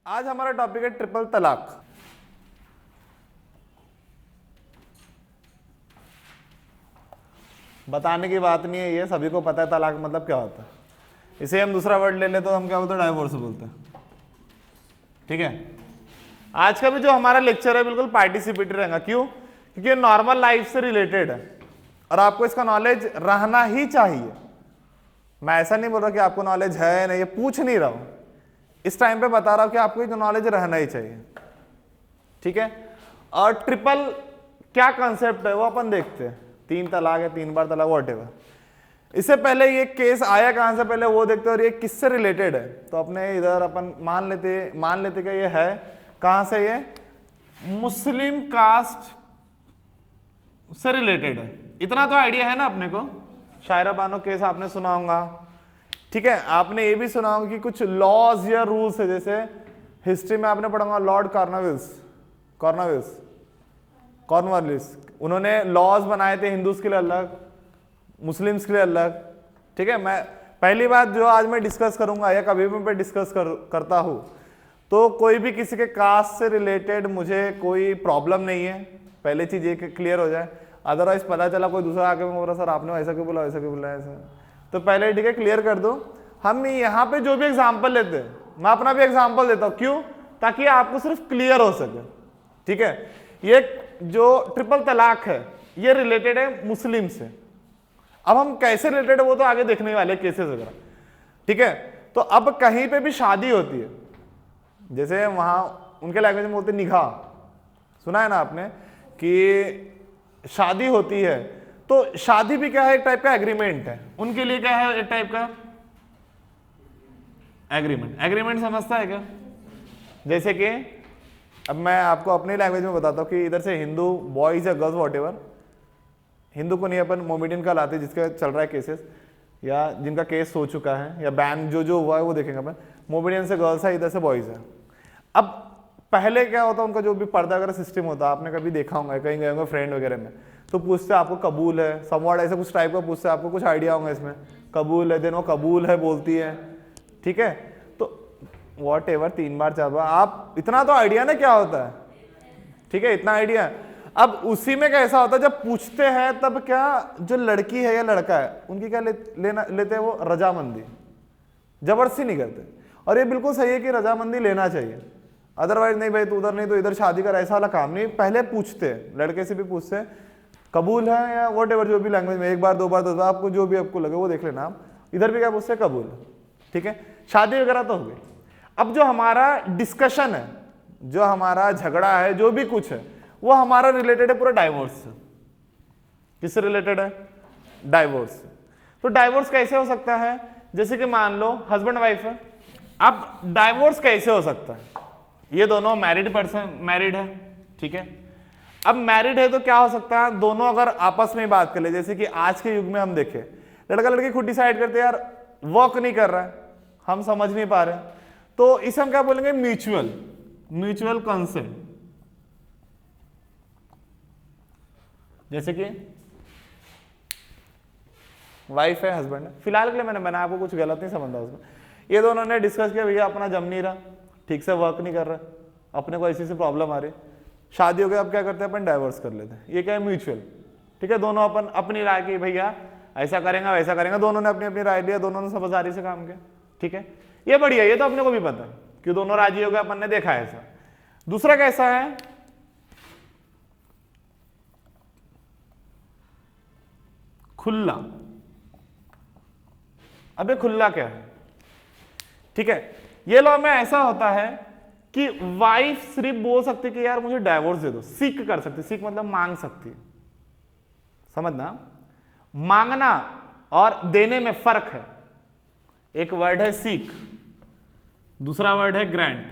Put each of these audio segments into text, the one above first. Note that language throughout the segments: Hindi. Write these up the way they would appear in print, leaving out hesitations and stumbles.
आज हमारा टॉपिक है ट्रिपल तलाक। बताने की बात नहीं है, ये सभी को पता है तलाक मतलब क्या होता है। इसे हम दूसरा वर्ड ले ले तो हम क्या बोलते हैं, डाइवोर्स बोलते हैं। ठीक है, आज का भी जो हमारा लेक्चर है बिल्कुल पार्टिसिपेटरी रहेगा। क्यों? क्योंकि नॉर्मल लाइफ से रिलेटेड है और आपको इसका नॉलेज रहना ही चाहिए। मैं ऐसा नहीं बोल रहा कि आपको नॉलेज है नहीं, ये पूछ नहीं रहा हूं, इस टाइम पे बता रहा हूं कि आपको ये नॉलेज रहना ही चाहिए। ठीक है, और ट्रिपल क्या कंसेप्ट है वो अपन देखते हैं। 3 तलाक है, 3 बार तलाक, व्हाटएवर। इससे पहले ये केस आया कहां से, पहले वो देखते हैं और ये किससे रिलेटेड है। तो अपने इधर अपन मान लेते कि ये है कहां से, ये मुस्लिम कास्ट से रिलेटेड है। इतना तो आइडिया है ना अपने को। शायरा बानो केस आपने सुना होगा। ठीक है, आपने ये भी सुना होगा कि कुछ लॉज या रूल्स है, जैसे हिस्ट्री में आपने पढ़ा होगा लॉर्ड कॉर्नवालिस, उन्होंने लॉज बनाए थे हिंदूज के लिए अलग, मुस्लिम्स के लिए अलग। ठीक है, मैं पहली बात जो आज मैं डिस्कस करूंगा या कभी भी मैं डिस्कस करता हूं, तो कोई भी किसी के कास्ट से रिलेटेड मुझे कोई प्रॉब्लम नहीं है। पहले चीज ये क्लियर हो जाए, अदरवाइज पता चला कोई दूसरा आके बोल रहा सर आपने ऐसा क्यों बोला, ऐसा क्यों बोला, ऐसा। तो पहले ठीक है क्लियर कर दो। हम यहाँ पे जो भी एग्जाम्पल लेते हैं, मैं अपना भी एग्जाम्पल देता हूँ। क्यों? ताकि आपको सिर्फ क्लियर हो सके। ठीक है, ये जो ट्रिपल तलाक है ये रिलेटेड है मुस्लिम से। अब हम कैसे रिलेटेड है वो तो आगे देखने वाले केसेस वगैरह। ठीक है, तो अब कहीं पे भी शादी होती है, जैसे वहां उनके लैंग्वेज में बोलते निकाह, सुना है ना आपने कि शादी होती है, तो शादी भी क्या है, एक टाइप का एग्रीमेंट है। उनके लिए क्या है, एक टाइप का एग्रीमेंट समझता है क्या? जैसे कि अब मैं आपको अपनी लैंग्वेज में बताता हूँ कि इधर से हिंदू बॉयज या गर्ल्स व्हाटएवर, हिंदू को नहीं अपन मोमेडियन का लाते जिसका चल रहा है केसेस, या जिनका केस हो चुका है या बैन जो हुआ है वो देखेंगे अपन। मोमेडियन से गर्ल्स है, इधर से बॉयज है। अब पहले क्या होता है, उनका जो भी पर्दा वगैरह सिस्टम होता है, आपने कभी देखा होगा, कहीं गए होंगे फ्रेंड वगैरह में, तो पूछते आपको कबूल है, समवॉट ऐसे कुछ टाइप का पूछते, आपको कुछ आइडिया होगा इसमें, कबूल है, देन वो कबूल है बोलती है। ठीक है, तो वॉट एवर 3 बार 4 बार, आप इतना तो आइडिया ना क्या होता है। ठीक है, इतना आइडिया। अब उसी में कैसा होता है, जब पूछते हैं तब क्या जो लड़की है या लड़का है उनकी क्या लेते हैं वो, रजामंदी, जबरदस्ती नहीं करते। और ये बिल्कुल सही है कि रजामंदी लेना चाहिए, अदरवाइज नहीं भाई तू उधर नहीं तो इधर शादी कर, ऐसा वाला काम नहीं। पहले पूछते हैं, लड़के से भी पूछते हैं कबूल है या वॉट एवर, जो भी लैंग्वेज में, 1 बार 2 बार 10 बार, आपको जो भी आपको लगे वो देख लेना आप। इधर भी क्या पूछते हैं, कबूल। ठीक है, शादी वगैरह तो हो गई। अब जो हमारा डिस्कशन है, जो हमारा झगड़ा है, जो भी कुछ है, वो हमारा रिलेटेड है पूरा डाइवोर्स से। किससे रिलेटेड है? डाइवोर्स से। तो डाइवोर्स कैसे हो सकता है? जैसे कि मान लो हस्बैंड वाइफ है, अब डाइवोर्स कैसे हो सकता है? ये दोनों मैरिड है। ठीक है, अब मैरिड है तो क्या हो सकता है, दोनों अगर आपस में बात कर ले, जैसे कि आज के युग में हम देखें, लड़का लड़की खुद डिसाइड करते यार वर्क नहीं कर रहा है, हम समझ नहीं पा रहे, तो इसे हम क्या बोलेंगे, म्यूचुअल कंसेंट। जैसे कि वाइफ है, हस्बैंड है, फिलहाल के लिए मैंने बनाया, आपको कुछ गलत नहीं समझा उसमें। ये दोनों ने डिस्कस किया भैया अपना जम नहीं रहा, ठीक से वर्क नहीं कर रहा, अपने को ऐसी प्रॉब्लम आ रही, शादी हो गई, अब क्या करते हैं अपन, डाइवोर्स कर लेते हैं। ये क्या है, म्यूचुअल। ठीक है, दोनों अपन अपनी राय की, भैया ऐसा करेंगे वैसा करेंगे, दोनों ने अपनी अपनी राय लिया, दोनों ने समझदारी से काम किया। ठीक है, ये बढ़िया, ये तो अपने को भी पता है कि दोनों राजी हो गए, अपन ने देखा है ऐसा। दूसरा कैसा है, खुला। अबे खुला क्या है? ठीक है, ये लॉ में ऐसा होता है कि वाइफ सिर्फ बोल सकती कि यार मुझे डाइवोर्स दे दो, सीक कर सकती, सीक मतलब मांग सकती, समझना। मांगना और देने में फर्क है। एक वर्ड है सीक, दूसरा वर्ड है ग्रांट।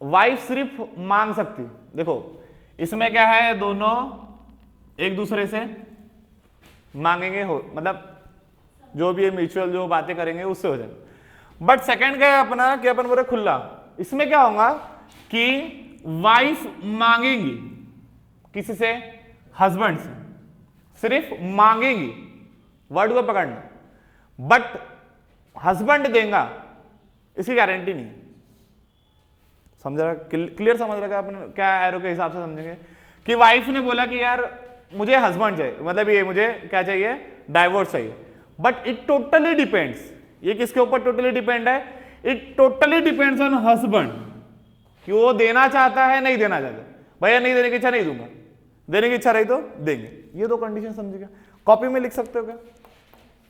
वाइफ सिर्फ मांग सकती, देखो इसमें क्या है, दोनों एक दूसरे से मांगेंगे, हो मतलब जो भी म्यूचुअल जो बातें करेंगे उससे हो जाएगा। बट सेकंड क्या है अपना, कि अपन बोले खुला, इसमें क्या होगा कि वाइफ मांगेंगी किसी से, हस्बैंड से, सिर्फ मांगेंगी, वर्ड को पकड़ना, बट हस्बैंड देगा इसकी गारंटी नहीं है। समझ रहा, क्लियर समझ रहा आपने क्या एरो के हिसाब से समझेंगे कि वाइफ ने बोला कि यार मुझे हस्बैंड चाहिए, मतलब ये मुझे क्या चाहिए, डाइवोर्स चाहिए, बट इट टोटली डिपेंड्स, ये किसके ऊपर टोटली डिपेंड है, it totally depends on husband कि वो देना चाहता है नहीं देना चाहता। भैया नहीं देने की इच्छा नहीं दूंगा, देने की इच्छा रही तो देंगे। ये दो कंडीशन समझिएगा। कॉपी में लिख सकते हो क्या,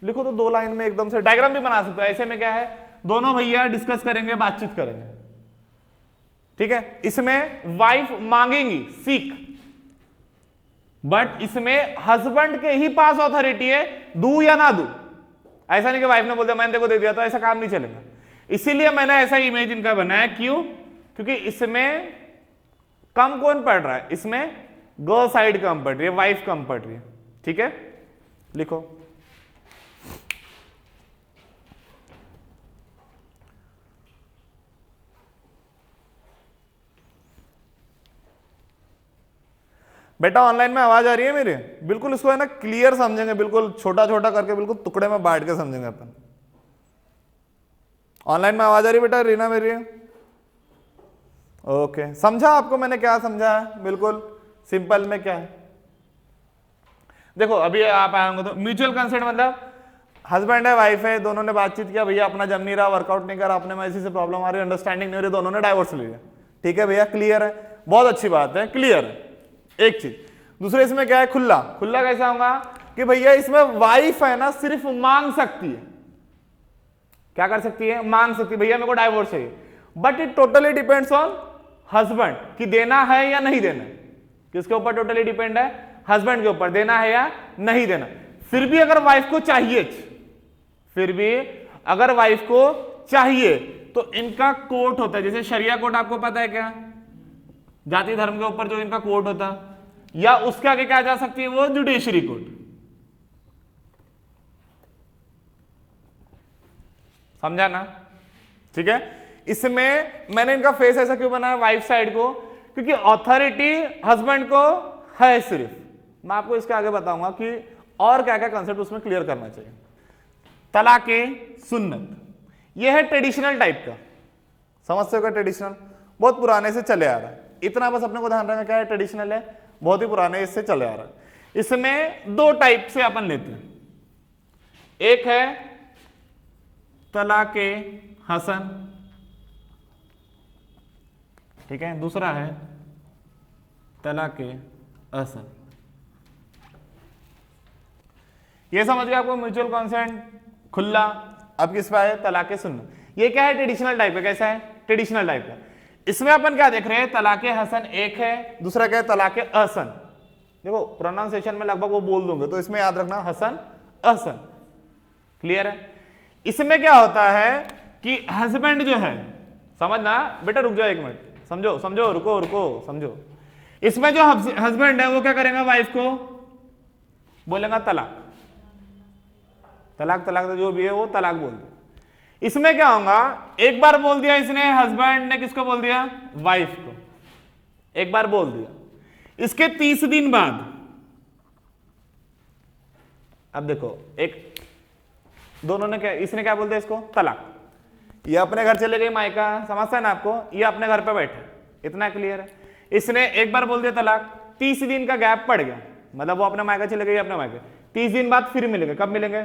लिखो तो 2 लाइन में एकदम से, डायग्राम भी बना सकते हो। ऐसे में क्या है, दोनों भैया डिस्कस करेंगे, बातचीत करेंगे, ठीक है। इसमें वाइफ मांगेंगी सीख, बट इसमें हस्बैंड के ही पास अथॉरिटी है, दू या ना दू। ऐसा नहीं कि वाइफ ने बोल दिया मैंने तेरे को दे दिया, तो ऐसा काम नहीं चलेगा। इसीलिए मैंने ऐसा इमेज इनका बनाया, क्यों, क्योंकि इसमें कम कौन पढ़ रहा है, इसमें गर्ल साइड कम पढ़ रही है, वाइफ कम पढ़ रही है, ठीक है। लिखो बेटा, ऑनलाइन में आवाज आ रही है मेरी, बिल्कुल इसको है ना क्लियर समझेंगे, बिल्कुल छोटा छोटा करके, बिल्कुल टुकड़े में बांट के समझेंगे अपन। ऑनलाइन में आवाज आ रही है बेटा, रीना मेरी? ओके, समझा आपको मैंने क्या समझा है, बिल्कुल सिंपल में क्या है। देखो अभी आप आएंगे तो म्यूचुअल कंसेंट मतलब हस्बैंड है वाइफ है, दोनों ने बातचीत किया, भैया अपना जम नहीं रहा, वर्कआउट नहीं कर, अपने में इसी से प्रॉब्लम आ रही है, अंडरस्टैंडिंग नहीं हो रही, दोनों ने डाइवोर्स ले लिया, ठीक है भैया, क्लियर है, बहुत अच्छी बात है, क्लियर है एक चीज। दूसरे इसमें क्या है, खुला। खुला कैसा होगा कि भैया इसमें वाइफ है ना सिर्फ मांग सकती है, क्या कर सकती है, मांग सकती है, भैया मेरे को डाइवोर्स चाहिए, but it totally depends on husband कि देना है या नहीं देना। किसके ऊपर टोटली डिपेंड है, हस्बैंड के ऊपर, देना है या नहीं देना। फिर भी अगर वाइफ को चाहिए, फिर भी अगर वाइफ को चाहिए तो इनका कोर्ट होता है, जैसे शरिया कोर्ट आपको पता है क्या, जाति धर्म के ऊपर जो इनका कोर्ट होता, या उसके आगे क्या जा सकती है, वो जुडिशरी कोर्ट। समझा ना, ठीक है। इसमें मैंने इनका फेस ऐसा क्यों बनाया वाइफ साइड को, क्योंकि अथॉरिटी हस्बैंड को है सिर्फ। मैं आपको इसके आगे बताऊंगा कि और क्या क्या कंसेप्ट उसमें क्लियर करना चाहिए। तलाके सुन्नत, यह है ट्रेडिशनल टाइप का, समझते हो क्या, ट्रेडिशनल बहुत पुराने से चले आ रहा है, इतना बस अपने को ध्यान रखना क्या है, ट्रेडिशनल है, बहुत ही पुराने इससे चले आ रहा है। इसमें 2 टाइप से अपन लेते हैं, एक है तलाके हसन, ठीक है, दूसरा है तलाके असन। ये समझ गए आपको, म्यूचुअल कंसेंट, खुला। अब किस पे आए, तलाके सुन्नत। ये क्या है, ट्रेडिशनल टाइप का। कैसा है, ट्रेडिशनल टाइप का। इसमें अपन क्या देख रहे हैं, तलाके हसन एक है, दूसरा क्या है, तलाके अहसन। देखो प्रोनाउंसिएशन में लगभग वो बोल दूंगे, तो इसमें याद रखना हसन अहसन, क्लियर है। इसमें क्या होता है कि हस्बैंड जो है, समझना बेटा, रुक जाओ 1 मिनट, समझो समझो, रुको रुको समझो। इसमें जो हस्बैंड है वो क्या करेगा, वाइफ को बोलेगा तलाक, तलाक तलाक जो भी है वो तलाक बोल दे। इसमें क्या होगा, एक बार बोल दिया इसने, हस्बैंड ने किसको बोल दिया, वाइफ को, एक बार बोल दिया। इसके 30 दिन बाद, अब देखो एक दोनों ने क्या, इसने क्या बोल दिया इसको, तलाक। ये अपने घर चले गई मायका, समझता है ना आपको, ये अपने घर पे बैठे, इतना क्लियर है। इसने एक बार बोल दिया तलाक, 30 दिन का गैप पड़ गया, मतलब वो अपने मायका चले गई, अपने मायके, 30 दिन बाद फिर मिलेंगे। कब मिलेंगे,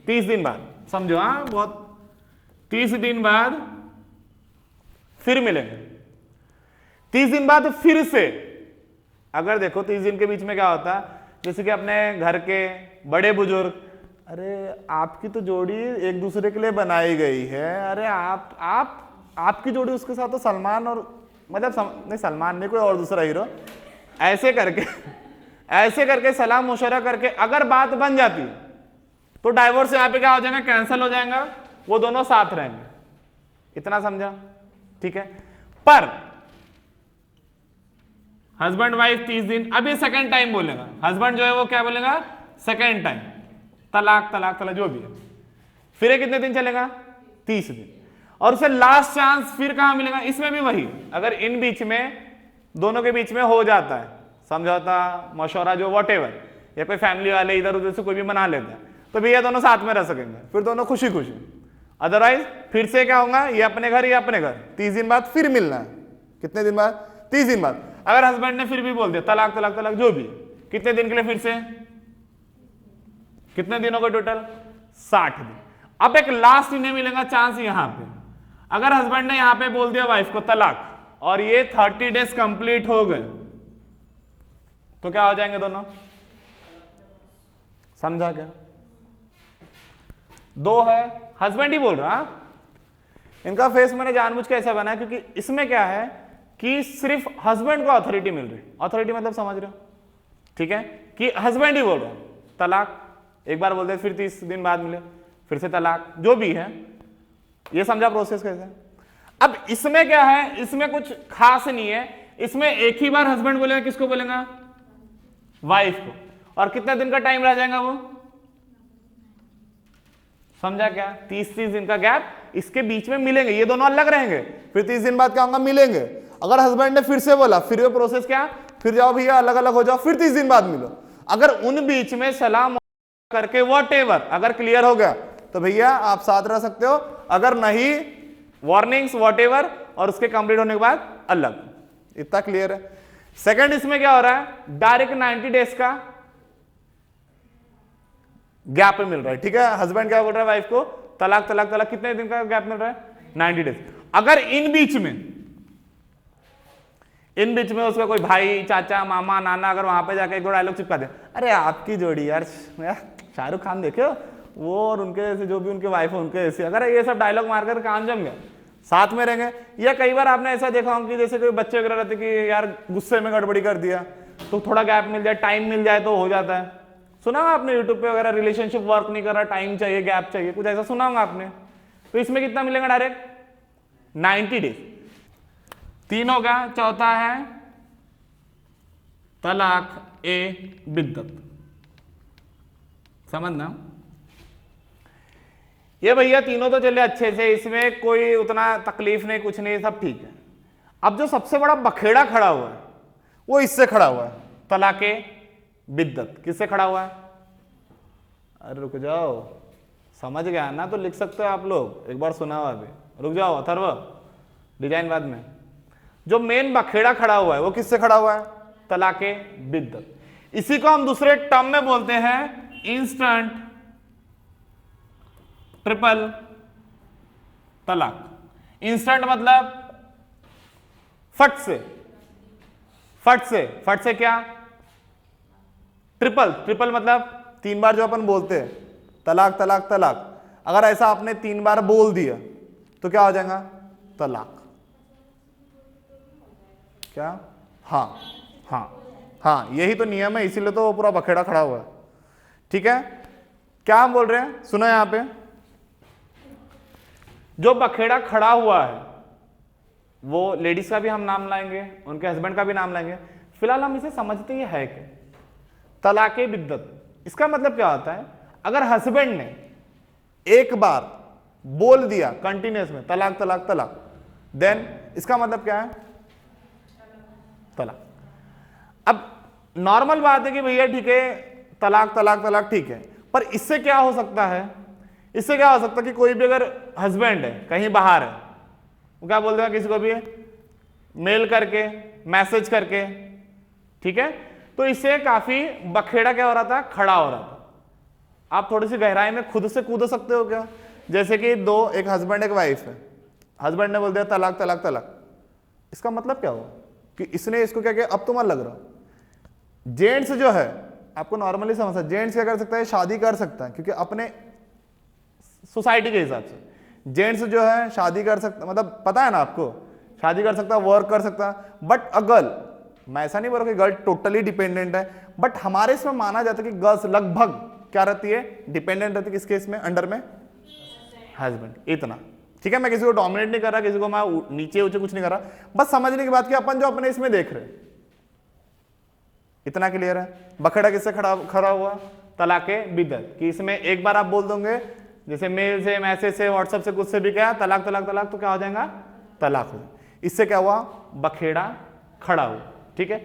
30 दिन बाद, समझो, हाँ बहुत, 30 दिन बाद फिर मिलेंगे। 30 दिन बाद फिर से, अगर देखो 30 दिन के बीच में क्या होता, जैसे कि अपने घर के बड़े बुजुर्ग, अरे आपकी तो जोड़ी एक दूसरे के लिए बनाई गई है, अरे आपकी जोड़ी उसके साथ तो सलमान और मतलब नहीं, सलमान नहीं, कोई और दूसरा हीरो, ऐसे करके सलाम मुशर्रा करके अगर बात बन जाती तो डाइवोर्स यहाँ पे क्या हो जाएगा, कैंसिल हो जाएगा, वो दोनों साथ रहेंगे। इतना समझा, ठीक है। पर हस्बैंड वाइफ 30 दिन, अब ये सेकेंड टाइम बोलेगा, हस्बैंड जो है वो क्या बोलेगा, सेकेंड टाइम तलाक तलाक तलाक जो भी है, फिर ये कितने दिन चलेगा, 30 दिन। और उसे लास्ट चांस फिर कहां मिलेगा, इसमें भी वही, अगर इन बीच में दोनों के बीच में हो जाता है समझौता मशवरा जो व्हाटएवर, या कोई फैमिली वाले इधर उधर से कोई भी मना लेता है, तो भैया दोनों साथ में रह सकेंगे, फिर दोनों खुशी खुशी। अदरवाइज फिर से क्या होगा, ये अपने घर, ये अपने घर, 30 दिन बाद फिर मिलना है। कितने दिन बाद? 30 दिन बाद। अगर हस्बैंड ने फिर भी बोल दिया तलाक तलाक तलाक जो भी, कितने दिन के लिए फिर से? कितने दिनों का टोटल? 60 दिन। अब एक लास्ट इन्हें मिलेगा चांस यहां पे, अगर हस्बैंड ने यहां पे बोल दिया वाइफ को तलाक और ये 30 डेज कंप्लीट हो गए तो क्या हो जाएंगे दोनों? समझा क्या? दो है, हस्बैंड ही बोल रहा। इनका फेस मैंने जानबूझ के ऐसा बनाया क्योंकि इसमें क्या है कि सिर्फ हस्बैंड को अथॉरिटी मिल रही। अथॉरिटी मतलब समझ रहे हो? ठीक है, कि हस्बैंड ही बोल रहा है तलाक, एक बार बोलते फिर 30 दिन बाद मिले, फिर से तलाक, जो भी है। ये समझा प्रोसेस कैसे? अब इसमें क्या है, इसमें कुछ खास नहीं है, इसमें एक ही बार हस्बैंड बोलेगा, किसको बोलेगा? वाइफ को। और कितने दिन का टाइम रह जाएगा वो? समझा क्या? 30-30 दिन का गैप, इसके बीच में मिलेंगे, ये दोनों अलग रहेंगे, फिर 30 दिन बाद क्या होगा? मिलेंगे। अगर हस्बैंड ने फिर से बोला, फिर वो प्रोसेस क्या? फिर जाओ भैया अलग अलग हो जाओ, फिर 30 दिन बाद मिलो। अगर उन बीच में सलाम करके व्हाटएवर अगर क्लियर हो गया तो भैया आप साथ रह सकते हो, अगर नहीं वार्निंग्स व्हाटएवर और उसके कंप्लीट होने के बाद अलग। इतना क्लियर है? सेकंड इसमें क्या हो रहा है, डायरेक्ट 90 डेज का गैप मिल रहा है। ठीक है, हस्बैंड क्या बोल रहा है वाइफ को तलाक तलाक तलाक, कितने दिन का गैप मिल रहा है? 90 डेज। अगर इन बीच में उसका कोई भाई चाचा मामा नाना अगर वहां पे जाके एक दो डायलॉग चिपका दे, अरे आपकी जोड़ी यार शाहरुख खान देखे वो और उनके जैसे जो भी उनके वाइफ है उनके जैसे, अगर ये सब डायलॉग मारकर काम जम गया, साथ में रहेंगे। या कई बार आपने ऐसा देखा होगा कि जैसे कोई बच्चे वगैरह रहते कि यार गुस्से में गड़बड़ी कर दिया तो थोड़ा गैप मिल जाए, टाइम मिल जाए तो हो जाता है। सुना होगा आपने यूट्यूब पे वगैरह, रिलेशनशिप वर्क नहीं कर रहा, टाइम चाहिए, गैप चाहिए, कुछ ऐसा सुना होगा आपने। तो इसमें कितना मिलेगा? Direct 90 days. 3 होगा। चौथा है तलाक ए बिद्दत। समझना? ये भैया तीनों तो चले अच्छे से, इसमें कोई उतना तकलीफ नहीं, कुछ नहीं, सब ठीक है। अब जो सबसे बड़ा बखेड़ा खड़ा हुआ है वो इससे खड़ा हुआ है, तलाक ए बिद्दत। किससे खड़ा हुआ है? अरे रुक जाओ, समझ गया ना तो लिख सकते हो आप लोग, एक बार सुना हुआ अभी, रुक जाओ अथर्व, डिजाइन बाद में। जो मेन बखेड़ा खड़ा हुआ है वो किससे खड़ा हुआ है? तलाक ए बिद्दत। इसी को हम दूसरे टर्म में बोलते हैं इंस्टेंट ट्रिपल तलाक। इंस्टेंट मतलब फट से, फट से क्या? ट्रिपल मतलब 3 बार जो अपन बोलते हैं तलाक तलाक तलाक, अगर ऐसा आपने 3 बार बोल दिया तो क्या हो जाएगा? तलाक। क्या? हाँ हाँ हाँ, यही तो नियम है, इसीलिए तो वो पूरा बखेड़ा खड़ा हुआ है। ठीक है, क्या हम बोल रहे हैं? सुनो यहां पे, जो बखेड़ा खड़ा हुआ है वो लेडीज का भी हम नाम लाएंगे, उनके हस्बैंड का भी नाम लाएंगे। फिलहाल हम इसे समझते ही है कि तलाक ए बिद्दत, इसका मतलब क्या होता है? अगर हस्बैंड ने एक बार बोल दिया कंटिन्यूस में तलाक तलाक तलाक, देन इसका मतलब क्या है? तलाक। अब नॉर्मल बात है कि भैया ठीक है तलाक तलाक तलाक ठीक है, पर इससे क्या हो सकता है? इससे क्या हो सकता है कि कोई भी अगर हस्बैंड है कहीं बाहर है, वो क्या बोल देगा किसी को भी मेल करके, मैसेज करके, ठीक है, तो इससे काफी बखेड़ा क्या हो रहा था? खड़ा हो रहा था। आप थोड़ी सी गहराई में खुद से कूद सकते हो क्या? जैसे कि एक हस्बैंड एक वाइफ है, हस्बैंड ने बोल दिया तलाक तलाक तलाक, इसका मतलब क्या हुआ कि इसने इसको क्या किया? अब तो मन लग रहा। जेंट्स जो है आपको नॉर्मली समझता है, जेंट्स क्या कर सकता है? शादी कर सकता है, क्योंकि अपने सोसाइटी के हिसाब से जेंट्स जो है शादी कर सकता, मतलब पता है ना आपको, शादी कर सकता, वर्क कर सकता। बट अ गर्ल, मैं ऐसा नहीं बोल रहा कि गर्ल टोटली डिपेंडेंट है, बट हमारे इसमें माना जाता है कि गर्ल्स लगभग क्या रहती है? डिपेंडेंट रहती है। किस केस में? अंडर में हस्बैंड। इतना ठीक है, मैं किसी को डोमिनेट नहीं कर रहा, किसी को मैं नीचे ऊंचे कुछ नहीं कर रहा, बस समझने की बात कि अपन जो अपने इसमें देख रहे हैं, इतना क्लियर है। बखेड़ा किससे खड़ा हुआ? तलाक ए बिद्दत, कि इसमें एक बार आप बोल दोगे जैसे मेल से, मैसेज से, व्हाट्सएप से, कुछ से भी क्या तलाक तलाक तलाक, तो क्या हो जाएगा? तलाक हो जाएगा। इससे क्या हुआ? बखेड़ा खड़ा हुआ। ठीक है,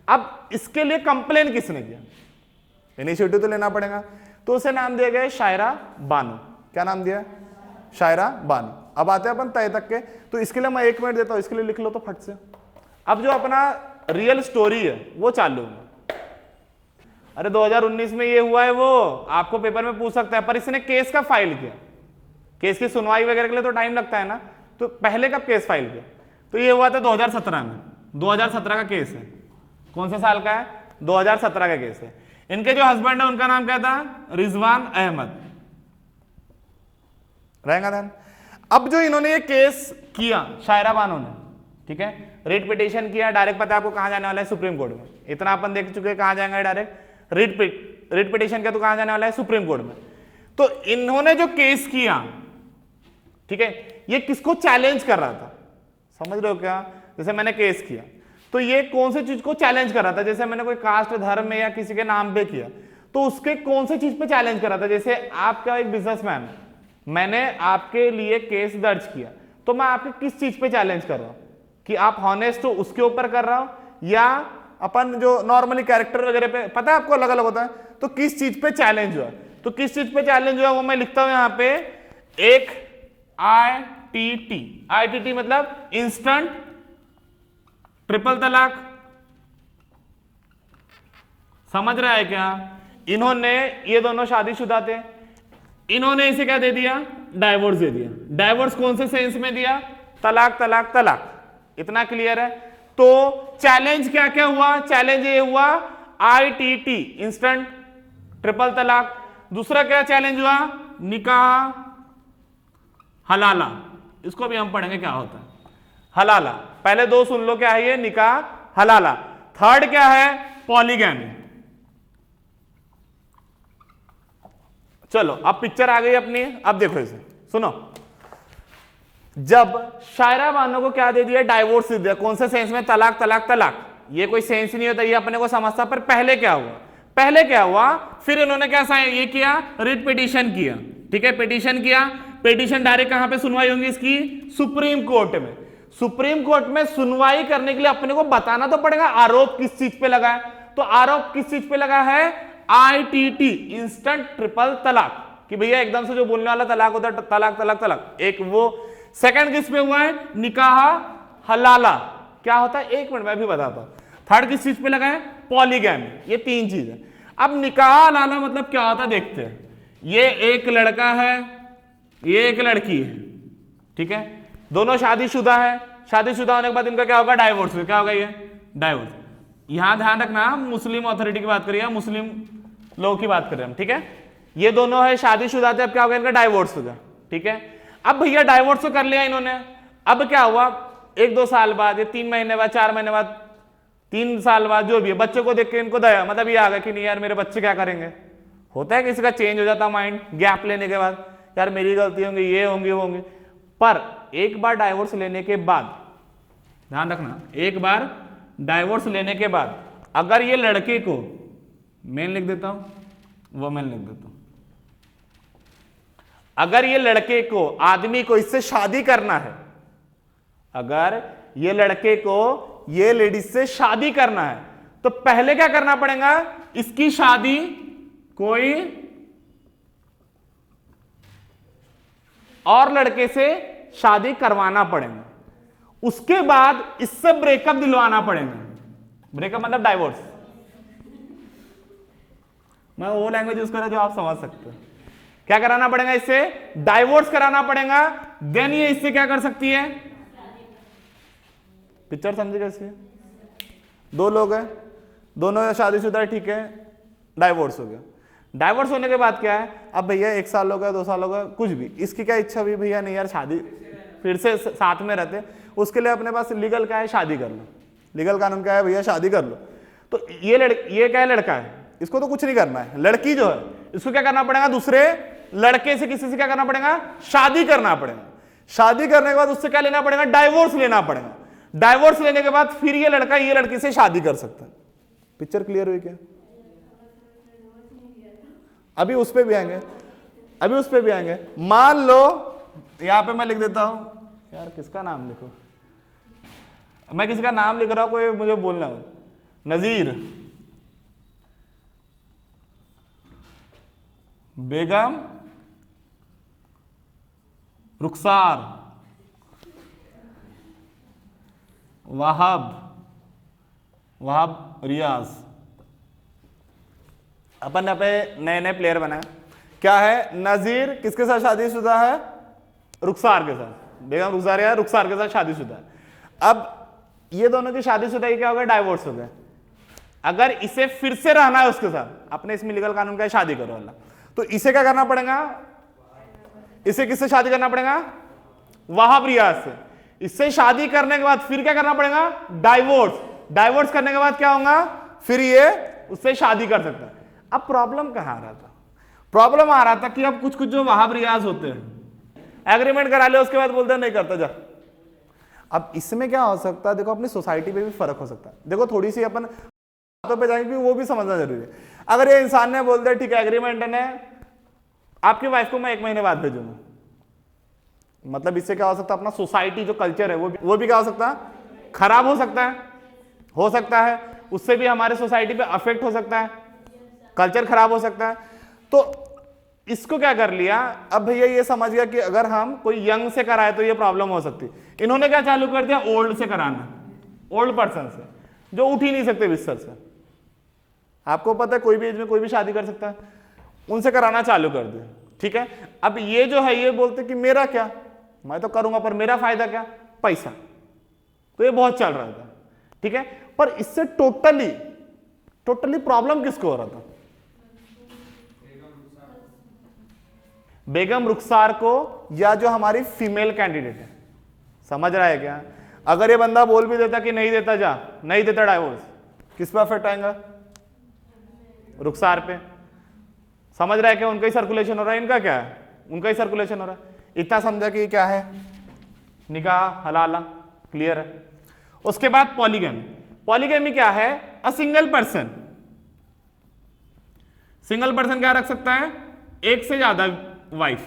अब इसके लिए कंप्लेन किसने किया? इनिशिएटिव तो लेना पड़ेगा, तो उसे नाम दिया गया शायरा बानो। क्या नाम दिया? शायरा बानो। अब आते हैं अपन तय तक के, तो इसके लिए मैं 1 मिनट देता हूं, इसके लिए लिख लो तो फट से। अब जो अपना रियल स्टोरी है वो चालू है। अरे 2019 में ये हुआ है, वो आपको पेपर में पूछ सकता है, पर इसने केस का फाइल किया, केस की सुनवाई वगैरह के लिए तो टाइम लगता है ना, तो पहले कब केस फाइल किया, तो ये हुआ था 2017 में। 2017 का केस है, कौन से साल का है, 2017 का केस है। इनके जो हस्बैंड है उनका नाम क्या था, रिजवान अहमद, रहेगा ध्यान। अब जो इन्होंने ये केस किया शायरा बानो ने, ठीक है, रिट पिटीशन किया, डायरेक्ट पता है आपको कहां जाने वाला है, सुप्रीम कोर्ट में। इतना अपन देख चुके हैं कहां जाएंगे डायरेक्ट, रिट पिटीशन किया तो कहां जाने वाला है, सुप्रीम कोर्ट में। तो इन्होंने जो केस किया, ठीक है, ये किसको चैलेंज कर रहा था, समझ रहे हो क्या, जैसे मैंने केस किया तो ये कौन सी चीज को चैलेंज कर रहा था, जैसे मैंने कोई कास्ट धर्म में या किसी के नाम पे किया तो उसके कौन सी चीज पे चैलेंज कर रहा था। जैसे आपका एक बिजनेसमैन, मैंने आपके लिए केस दर्ज किया तो मैं आपके किस चीज पे चैलेंज कर रहा हूं, कि आप हॉनेस्ट हो उसके ऊपर कर रहा हूं, या अपन जो नॉर्मली कैरेक्टर वगैरह पे, पता है आपको अलग अलग होता है, तो किस चीज पे चैलेंज हुआ, तो किस चीज पे चैलेंज हुआ वो मैं लिखता हूं यहां पे, एक ITT मतलब इंस्टेंट ट्रिपल तलाक, समझ रहा है क्या। इन्होंने, ये दोनों शादीशुदा थे, इन्होंने इसे क्या दे दिया, डाइवोर्स दे दिया। डाइवोर्स कौन से सेंस में दिया, तलाक तलाक तलाक, इतना क्लियर है। तो चैलेंज क्या क्या हुआ, चैलेंज ये हुआ ITT इंस्टेंट ट्रिपल तलाक। दूसरा क्या चैलेंज हुआ, निकाह हलाला, इसको भी हम पढ़ेंगे क्या होता है हलाला। पहले दो सुन लो क्या है ये, निकाह हलाला। थर्ड क्या है, पॉलीगैमी। चलो अब पिक्चर आ गई अपनी, अब देखो इसे सुनो। जब शायरा बानो को क्या दे दिया, डाइवोर्स दे दिया, कौन से सेंस में, तलाक तलाक तलाक, ये कोई सेंस नहीं होता, ये अपने को समझता, पर पहले क्या हुआ, पहले क्या हुआ, फिर इन्होंने क्या ये किया, रिट पिटीशन किया, ठीक है, पिटीशन किया। पिटीशन डायरेक्ट कहां पे सुनवाई होगी इसकी, सुप्रीम कोर्ट में। सुप्रीम कोर्ट में सुनवाई करने के लिए अपने को बताना तो पड़ेगा आरोप किस चीज पे लगा है, तो आरोप किस चीज पे लगा है, ITT इंस्टेंट ट्रिपल तलाक, कि भैया एकदम से जो बोलने वाला तलाक होता है, तलाक तलाक तलाक, एक वो। सेकंड किस पे हुआ है, निकाह हलाला, क्या होता है, एक मिनट मैं भी बताता हूं। थर्ड किस चीज पे लगा है, पॉलीगैमी, ये तीन चीज है। अब निकाह हलाला मतलब क्या होता है देखते हैं। ये एक लड़का है, ये एक लड़की है, ठीक है, दोनों शादीशुदा है, शादीशुदा होने के बाद इनका क्या होगा, डाइवोर्स, क्या होगा ये, डाइवोर्स। यहां ध्यान रखना, मुस्लिम अथॉरिटी की बात करिए, मुस्लिम लोगों की बात कर रहे हैं हम, ठीक है। ये दोनों है शादीशुदा थे, अब क्या होगा, इनका डाइवोर्स होगा, ठीक है। अब भैया डाइवोर्स तो कर लिया इन्होंने, अब क्या हुआ, 1-2 साल बाद या 3 महीने बाद, 4 महीने बाद, 3 साल बाद, जो भी है, बच्चों को देख के इनको दया, मतलब ये आ गया कि नहीं यार मेरे बच्चे क्या करेंगे, होता है किसी का चेंज हो जाता माइंड गैप लेने के बाद, यार मेरी गलती होंगी, ये होंगी वो होंगी। पर एक बार डाइवोर्स लेने के बाद, ध्यान रखना, एक बार डाइवोर्स लेने के बाद अगर ये लड़के को, मेन लिख देता हूं, वुमेन लिख देता हूं, अगर ये लड़के को, आदमी को इससे शादी करना है, अगर ये लड़के को ये लेडीज से शादी करना है, तो पहले क्या करना पड़ेगा, इसकी शादी कोई और लड़के से शादी करवाना पड़ेगा, उसके बाद इससे ब्रेकअप दिलवाना पड़ेगा। ब्रेकअप मतलब डाइवोर्स, मैं वो लैंग्वेज यूज कर रहा हूं जो आप समझ सकते हो। क्या कराना पड़ेगा, इससे डाइवोर्स कराना पड़ेगा, देन ये इससे क्या कर सकती है, पिक्चर समझे कैसे, दो लोग हैं, दोनों शादीशुदा है, ठीक है, डाइवोर्स हो गया। डाइवोर्स होने के बाद क्या है, अब भैया 1 साल हो गया, 2 साल हो गया, कुछ भी, इसकी क्या इच्छा हुई, भैया नहीं यार शादी फिर से साथ में रहते, उसके लिए अपने पास लीगल क्या है, शादी कर लो, लीगल कानून क्या है, भैया शादी कर लो। तो ये क्या है, लड़का है, इसको तो कुछ नहीं करना है, लड़की जो है इसको क्या करना पड़ेगा, दूसरे लड़के से, किसी से क्या करना पड़ेगा, शादी करना पड़ेगा। शादी करने के बाद उससे क्या लेना पड़ेगा, डाइवोर्स लेना पड़ेगा। डाइवोर्स लेने के बाद फिर ये लड़का ये लड़की से शादी कर सकता है। पिक्चर क्लियर हुई क्या, अभी उस पे भी आएंगे, अभी उस पे भी आएंगे। मान लो यहां पे मैं लिख देता हूं, यार किसका नाम लिखो, मैं किसी का नाम लिख रहा हूं, कोई मुझे बोलना हो, नजीर बेगम रुखसार, वहाब, वहाब रियाज। अपन यहाँ पे नए नए प्लेयर बनाए। क्या है, नजीर किसके साथ शादीशुदा है? रुखसार के साथ। बेगम रुखसार या रुखसार के साथ शादीशुदा है। अब ये दोनों की शादीशुदा ही क्या हो गया? डाइवोर्स हो गए। अगर इसे फिर से रहना है उसके साथ, अपने इसमें लीगल कानून का है शादी करो वाला, तो इसे क्या करना पड़ेगा? इसे किससे शादी करना पड़ेगा? वहाब रियाज से। इससे शादी करने के बाद फिर क्या करना पड़ेगा? डाइवोर्स। डाइवोर्स करने के बाद क्या होगा? फिर ये उससे शादी कर सकता है। अब प्रॉब्लम कहां आ रहा था? प्रॉब्लम आ रहा था कि अब कुछ कुछ जो वहाब रियाज होते हैं एग्रीमेंट करा ले, उसके बाद बोलते हैं नहीं करता जा। अब इसमें क्या हो सकता है? देखो अपनी सोसाइटी पे भी फर्क हो सकता है। देखो थोड़ी सी अपन बातों पे जाएंगे, वो भी समझना जरूरी है। अगर ये इंसान ने बोल दिया ठीक है एग्रीमेंट है, आपकी वाइफ को मैं 1 महीने बाद भेजूंगा, मतलब इससे क्या हो सकता है? अपना सोसाइटी जो कल्चर है वो भी क्या हो सकता है? खराब हो सकता है। हो सकता है उससे भी हमारे सोसाइटी पे अफेक्ट हो सकता है, कल्चर खराब हो सकता है। तो इसको क्या कर लिया? अब भैया ये समझ गया कि अगर हम कोई यंग से कराए तो ये प्रॉब्लम हो सकती। इन्होंने क्या चालू कर दिया? ओल्ड से कराना, ओल्ड पर्सन से जो उठ ही नहीं सकते बिस्तर से। आपको पता है कोई भी एज में कोई भी शादी कर सकता है, उनसे कराना चालू कर दिया। ठीक है, अब ये जो है ये बोलते कि मेरा क्या, मैं तो करूंगा पर मेरा फायदा क्या? पैसा। तो ये बहुत चल रहा था। ठीक है, पर इससे टोटली प्रॉब्लम किसको हो रहा था? बेगम रुखसार को, या जो हमारी फीमेल कैंडिडेट है। समझ रहा है क्या? अगर ये बंदा बोल भी देता कि नहीं देता जा, नहीं देता डाइवोर्स, किस पे अफेक्ट आएगा? रुखसार पे। समझ रहा है क्या? उनका ही सर्कुलेशन हो रहा है, इनका क्या है? उनका ही सर्कुलेशन हो रहा है। इतना समझा कि क्या है? निकाह हलाला, क्लियर है। उसके बाद पॉलीगैमी। पॉलीगैमी क्या है? A single person. Single person क्या रख सकता है? एक से ज्यादा वाइफ।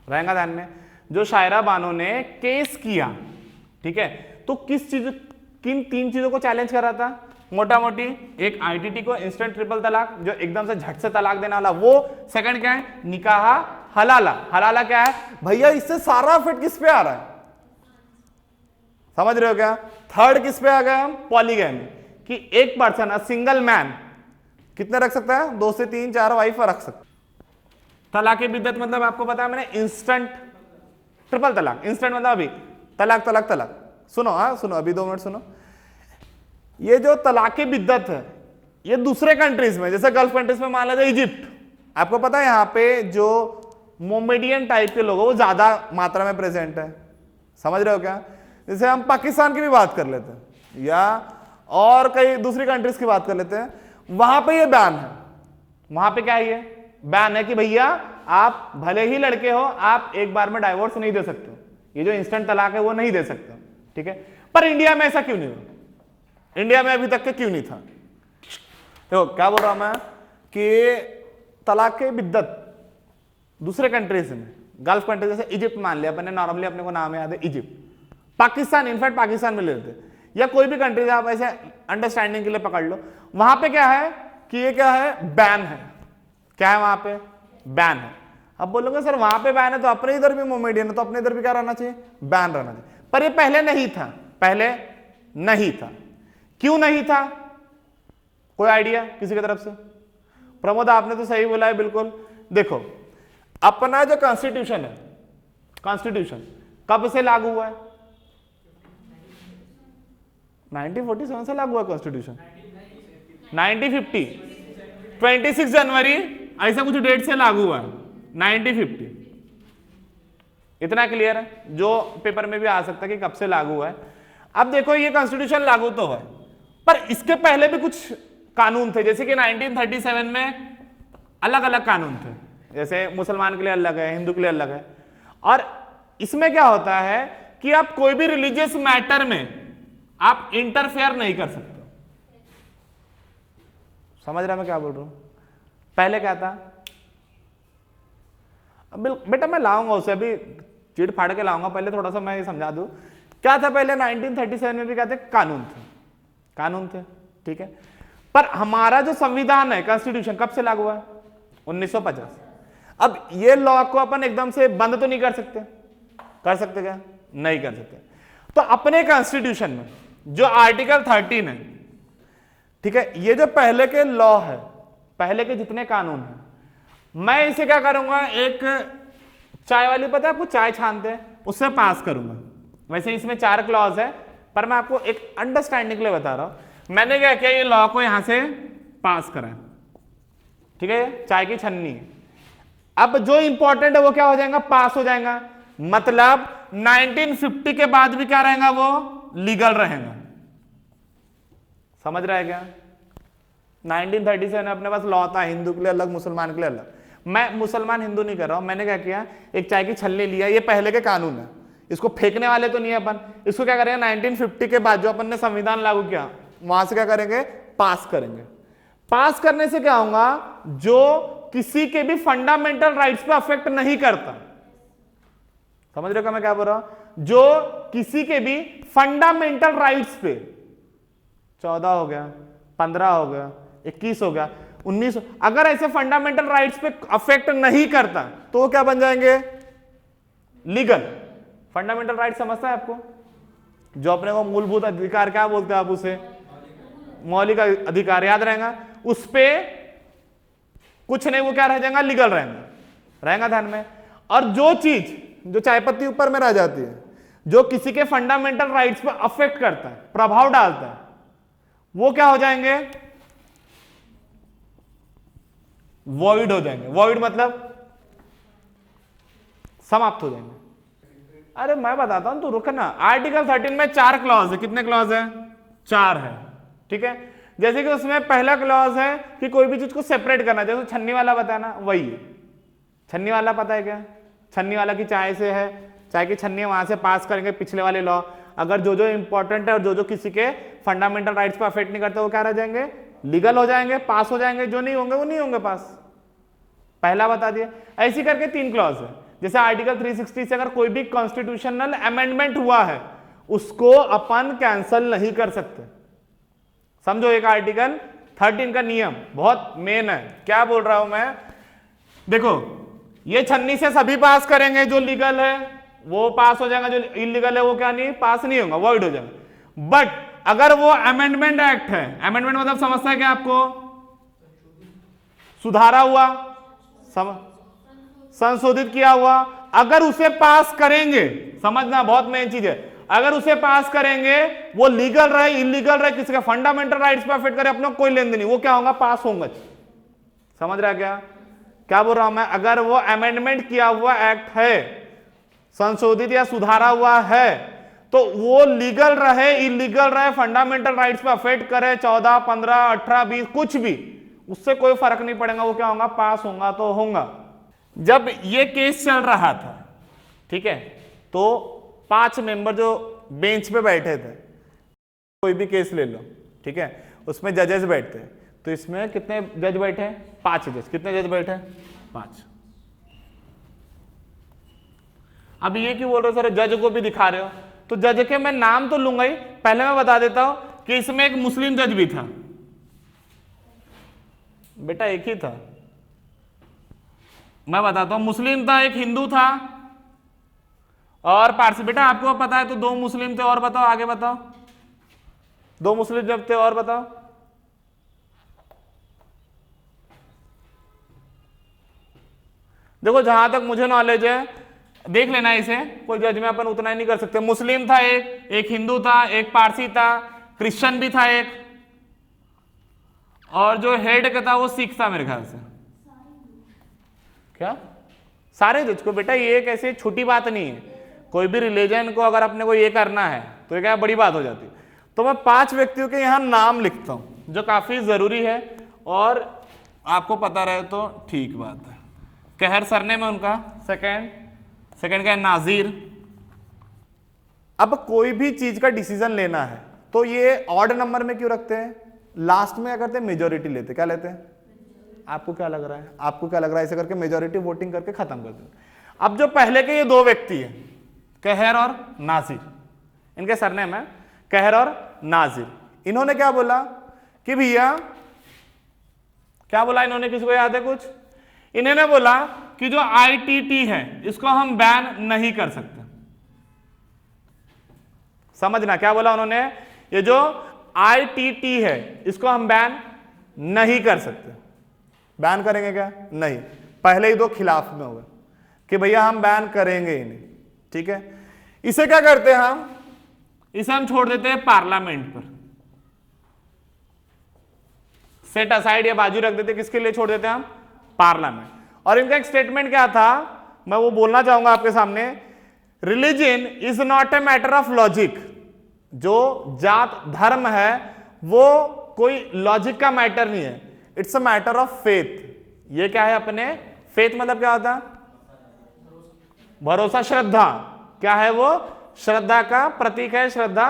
रहेगा ध्यान में। जो शायरा बानो ने केस किया, ठीक है, तो किन 3 चीजों को चैलेंज कर रहा था? मोटा मोटी एक आईटीटी को, इंस्टेंट ट्रिपल तलाक जो एकदम से झट से तलाक देने वाला वो। सेकंड क्या है? निकाह हलाला। हलाला क्या है भैया? इससे सारा इफेक्ट किस पे आ रहा है? समझ रहे हो क्या? थर्ड किस पे आ गया हम? पॉलीगैमी, कि एक पर्सन, अ सिंगल मैन कितने रख सकता है? 2 से 3 4 वाइफ रख सकता है। तलाक बिद्दत मतलब आपको पता है मैंने, इंस्टेंट ट्रिपल तलाक। इंस्टेंट मतलब अभी तलाक तलाक तलाक। सुनो, हाँ सुनो, अभी 2 मिनट सुनो। ये जो तलाक बिद्दत है ये दूसरे कंट्रीज में, जैसे गल्फ कंट्रीज में मान लीजिए इजिप्ट, आपको पता है यहाँ पे जो मोमेडियन टाइप के लोग हैं वो ज्यादा मात्रा में प्रेजेंट है। समझ रहे हो क्या? जैसे हम पाकिस्तान की भी बात कर लेते हैं या और कई दूसरी कंट्रीज की बात कर लेते हैं, वहां पे ये बैन है। वहां पे क्या है? ये बैन है कि भैया आप भले ही लड़के हो, आप एक बार में डाइवोर्स नहीं दे सकते। ये जो इंस्टेंट तलाक है वो नहीं दे सकते। ठीक है, पर इंडिया में ऐसा क्यों नहीं हुआ? इंडिया में अभी तक के क्यों नहीं था? देखो क्या बोल रहा हूं मैं कि तलाक के बिद्दत दूसरे कंट्रीज में, गल्फ कंट्रीज जैसे इजिप्ट मान लिया अपने, नॉर्मली अपने को नाम याद है इजिप्ट, पाकिस्तान, इनफैक्ट पाकिस्तान में ले लेते, या कोई भी कंट्रीज आप ऐसे अंडरस्टैंडिंग के लिए पकड़ लो, वहां पे क्या है कि ये क्या है? बैन है। क्या है वहां पे? बैन है। अब बोलोगे सर वहां पे बैन है तो अपने इधर भी मोमेडियन है, तो अपने इधर भी क्या रहना चाहिए? बैन रहना चाहिए। पर ये पहले नहीं था। पहले नहीं था। क्यों नहीं था? कोई आइडिया किसी की तरफ से? प्रमोद आपने तो सही बोला है बिल्कुल। देखो अपना जो कॉन्स्टिट्यूशन है, कॉन्स्टिट्यूशन कब से लागू हुआ है? 1947 से लागू हुआ कॉन्स्टिट्यूशन। 1950 26 जनवरी ऐसा कुछ डेट से लागू हुआ है 1950। इतना क्लियर है? जो पेपर में भी आ सकता है कि कब से लागू हुआ है। अब देखो ये कॉन्स्टिट्यूशन लागू तो है, पर इसके पहले भी कुछ कानून थे, जैसे कि 1937 में अलग अलग कानून थे, जैसे मुसलमान के लिए अलग है, हिंदू के लिए अलग है। और इसमें क्या होता है कि आप कोई भी रिलीजियस मैटर में आप इंटरफेयर नहीं कर सकते। समझ रहा मैं क्या बोल रहा हूं? पहले क्या था? अब बेटा मैं लाऊंगा उसे, अभी चीड़ फाड़ के लाऊंगा, पहले थोड़ा सा मैं ये समझा दूं क्या था पहले। 1937 में भी क्या थे? कानून थे, कानून थे, ठीक है। पर हमारा जो संविधान है, कॉन्स्टिट्यूशन, कब से लागू हुआ है? 1950। अब ये लॉ को अपन एकदम से बंद तो नहीं कर सकते, कर सकते क्या? नहीं कर सकते। तो अपने कॉन्स्टिट्यूशन में जो आर्टिकल 13 है, ठीक है, ये जो पहले के लॉ है, पहले के जितने कानून हैं, मैं इसे क्या करूंगा, एक चाय वाली, पता है आपको चाय छानते हैं, उससे पास करूंगा। वैसे इसमें 4 क्लॉज है, पर मैं आपको एक अंडरस्टैंडिंग के लिए बता रहा हूं। मैंने क्या किया, ये लॉ को यहां से पास करा, ठीक है, चाय की छन्नी है। अब जो इंपॉर्टेंट है वो क्या हो जाएगा, पास हो जाएगा। मतलब 1950 के बाद भी क्या रहेगा, वो लीगल रहेगा। समझ रहा है क्या? 1937 में अपने पास लॉ था, हिंदू के लिए अलग, मुसलमान के लिए अलग। मैं मुसलमान हिंदू नहीं कर रहा हूं, मैंने क्या किया, एक चाय की छलनी लिया, ये पहले के कानून है, इसको फेंकने वाले तो नहीं है अपन, इसको क्या करेंगे 1950 के बाद जो अपन ने संविधान लागू किया वहां से क्या करेंगे, पास करेंगे। पास करने से क्या होगा, जो किसी के भी फंडामेंटल राइट्स पे अफेक्ट नहीं करता। समझ रहे हो मैं क्या बोल रहा हूं? जो किसी के भी फंडामेंटल राइट्स पे, 14 हो गया, 15 हो गया, 21 हो गया, 19, अगर ऐसे फंडामेंटल राइट्स पे अफेक्ट नहीं करता तो वो क्या बन जाएंगे, लीगल। फंडामेंटल राइट समझता है आपको? जो अपने को मूलभूत अधिकार क्या बोलते हैं आप उसे, मौलिक अधिकार, याद रहेगा। उस पे कुछ नहीं, वो क्या रह जाएगा, लीगल रहेगा, रहेगा ध्यान में। और जो चीज जो चाय पत्ती ऊपर में रह जाती है, जो किसी के फंडामेंटल राइट्स पे अफेक्ट करता है, प्रभाव डालता है, वो क्या हो जाएंगे, वॉइड हो जाएंगे। वॉइड मतलब समाप्त हो जाएंगे। अरे मैं बताता हूं, तू रुक ना। आर्टिकल 13 में 4 क्लॉज है। कितने क्लॉज है? 4 है, ठीक है। जैसे कि उसमें पहला क्लॉज है कि कोई भी चीज को सेपरेट करना, जैसे छन्नी वाला बताया ना, वही है। छन्नी वाला पता है क्या? छन्नी वाला की चाय से है, चाय की छन्नी वहां से पास करेंगे पिछले वाले लॉ। अगर जो जो इंपॉर्टेंट है और जो जो किसी के फंडामेंटल राइट्स पर अफेक्ट नहीं करते वो क्या रह जाएंगे, लीगल हो जाएंगे, पास हो जाएंगे। जो नहीं होंगे वो नहीं होंगे पास। पहला बता दिया। ऐसी करके 3 क्लॉज है। जैसे आर्टिकल 360 से अगर कोई भी कॉन्स्टिट्यूशनल अमेंडमेंट हुआ है उसको अपन कैंसल नहीं कर सकते। समझो, एक आर्टिकल 13 का नियम बहुत मेन है। क्या बोल रहा हूं मैं, देखो ये छन्नी से सभी पास करेंगे, जो लीगल है वो पास हो जाएगा, जो इलीगल है वो क्या नहीं, पास नहीं होगा, वॉइड हो जाएगा। बट अगर वो अमेंडमेंट एक्ट है, अमेंडमेंट मतलब समझता है क्या आपको, सुधारा हुआ, संशोधित किया हुआ, अगर उसे पास करेंगे, समझना बहुत मेन चीज है, अगर उसे पास करेंगे वो लीगल रहे इलीगल रहे, किसी का फंडामेंटल राइट्स पर अफेक्ट करे, अपना कोई लेन देन नहीं, वो क्या होगा, पास होगा। समझ रहा क्या क्या बोल रहा हूं मैं? अगर वो अमेंडमेंट किया हुआ एक्ट है, संशोधित या सुधारा हुआ है, तो वो लीगल रहे इलीगल रहे, फंडामेंटल राइट्स पे अफेक्ट करे, 14, 15, 18, 20 कुछ भी, उससे कोई फर्क नहीं पड़ेगा, वो क्या होगा, पास होगा तो होगा। जब ये केस चल रहा था, ठीक है, तो 5 मेंबर जो बेंच पे बैठे थे, कोई भी केस ले लो, ठीक है, उसमें जजेस बैठते, तो इसमें कितने जज बैठे? 5 जज। कितने जज बैठे? 5। अब ये क्यों बोल रहे हो सर, जज को भी दिखा रहे हो? तो जज के मैं नाम तो लूंगा ही, पहले मैं बता देता हूं कि इसमें एक मुस्लिम जज भी था। बेटा एक ही था, मैं बताता हूं, मुस्लिम था, एक हिंदू था और पारसी। बेटा आपको पता है तो 2 मुस्लिम थे, और बताओ, आगे बताओ। 2 मुस्लिम जब थे, और बताओ। देखो जहां तक मुझे नॉलेज है, देख लेना इसे, कोई जज में अपन उतना ही नहीं कर सकते। मुस्लिम था एक हिंदू था, एक पारसी था, क्रिश्चियन भी था एक, और जो हेड का था वो सिख था मेरे ख्याल से। क्या सारे जज को? बेटा ये एक ऐसी छोटी बात नहीं है, कोई भी रिलीजन को अगर अपने को ये करना है तो ये क्या बड़ी बात हो जाती है। तो मैं 5 व्यक्तियों के यहां नाम लिखता हूं जो काफी जरूरी है और आपको पता रहे तो ठीक बात है। कहर सरनेम है उनका, सेकंड का है नाजीर। अब कोई भी चीज का डिसीजन लेना है तो ये ऑड नंबर में क्यों रखते हैं? लास्ट में क्या करते हैं, मेजोरिटी लेते। क्या लेते हैं? आपको क्या लग रहा है? आपको क्या लग रहा है? ऐसे करके मेजोरिटी वोटिंग करके खत्म कर देते। अब जो पहले के ये 2 व्यक्ति हैं, कहर और नाजिर, इनके सरनेम है कहर और नाजिर। इन्होंने क्या बोला कि भैया, क्या बोला इन्होंने, किसी को याद है कुछ? इन्होंने बोला कि जो ITT है इसको हम बैन नहीं कर सकते। समझना क्या बोला उन्होंने, ये जो ITT है इसको हम बैन नहीं कर सकते। बैन करेंगे क्या? नहीं, पहले ही दो खिलाफ में हो गए कि भैया हम बैन करेंगे ही नहीं। ठीक है, इसे क्या करते हैं हम, इसे हम छोड़ देते हैं पार्लियामेंट पर, सेट असाइड या बाजू रख देते, किसके लिए छोड़ देते हैं हम? पार्लियामेंट। और इनका एक स्टेटमेंट क्या था, मैं वो बोलना चाहूंगा आपके सामने, religion is not a matter of logic. जो जात धर्म है वो कोई लॉजिक का मैटर नहीं है, it's a matter of faith. ये क्या है अपने, फेथ मतलब क्या होता है? भरोसा, श्रद्धा। क्या है वो? श्रद्धा का प्रतीक है, श्रद्धा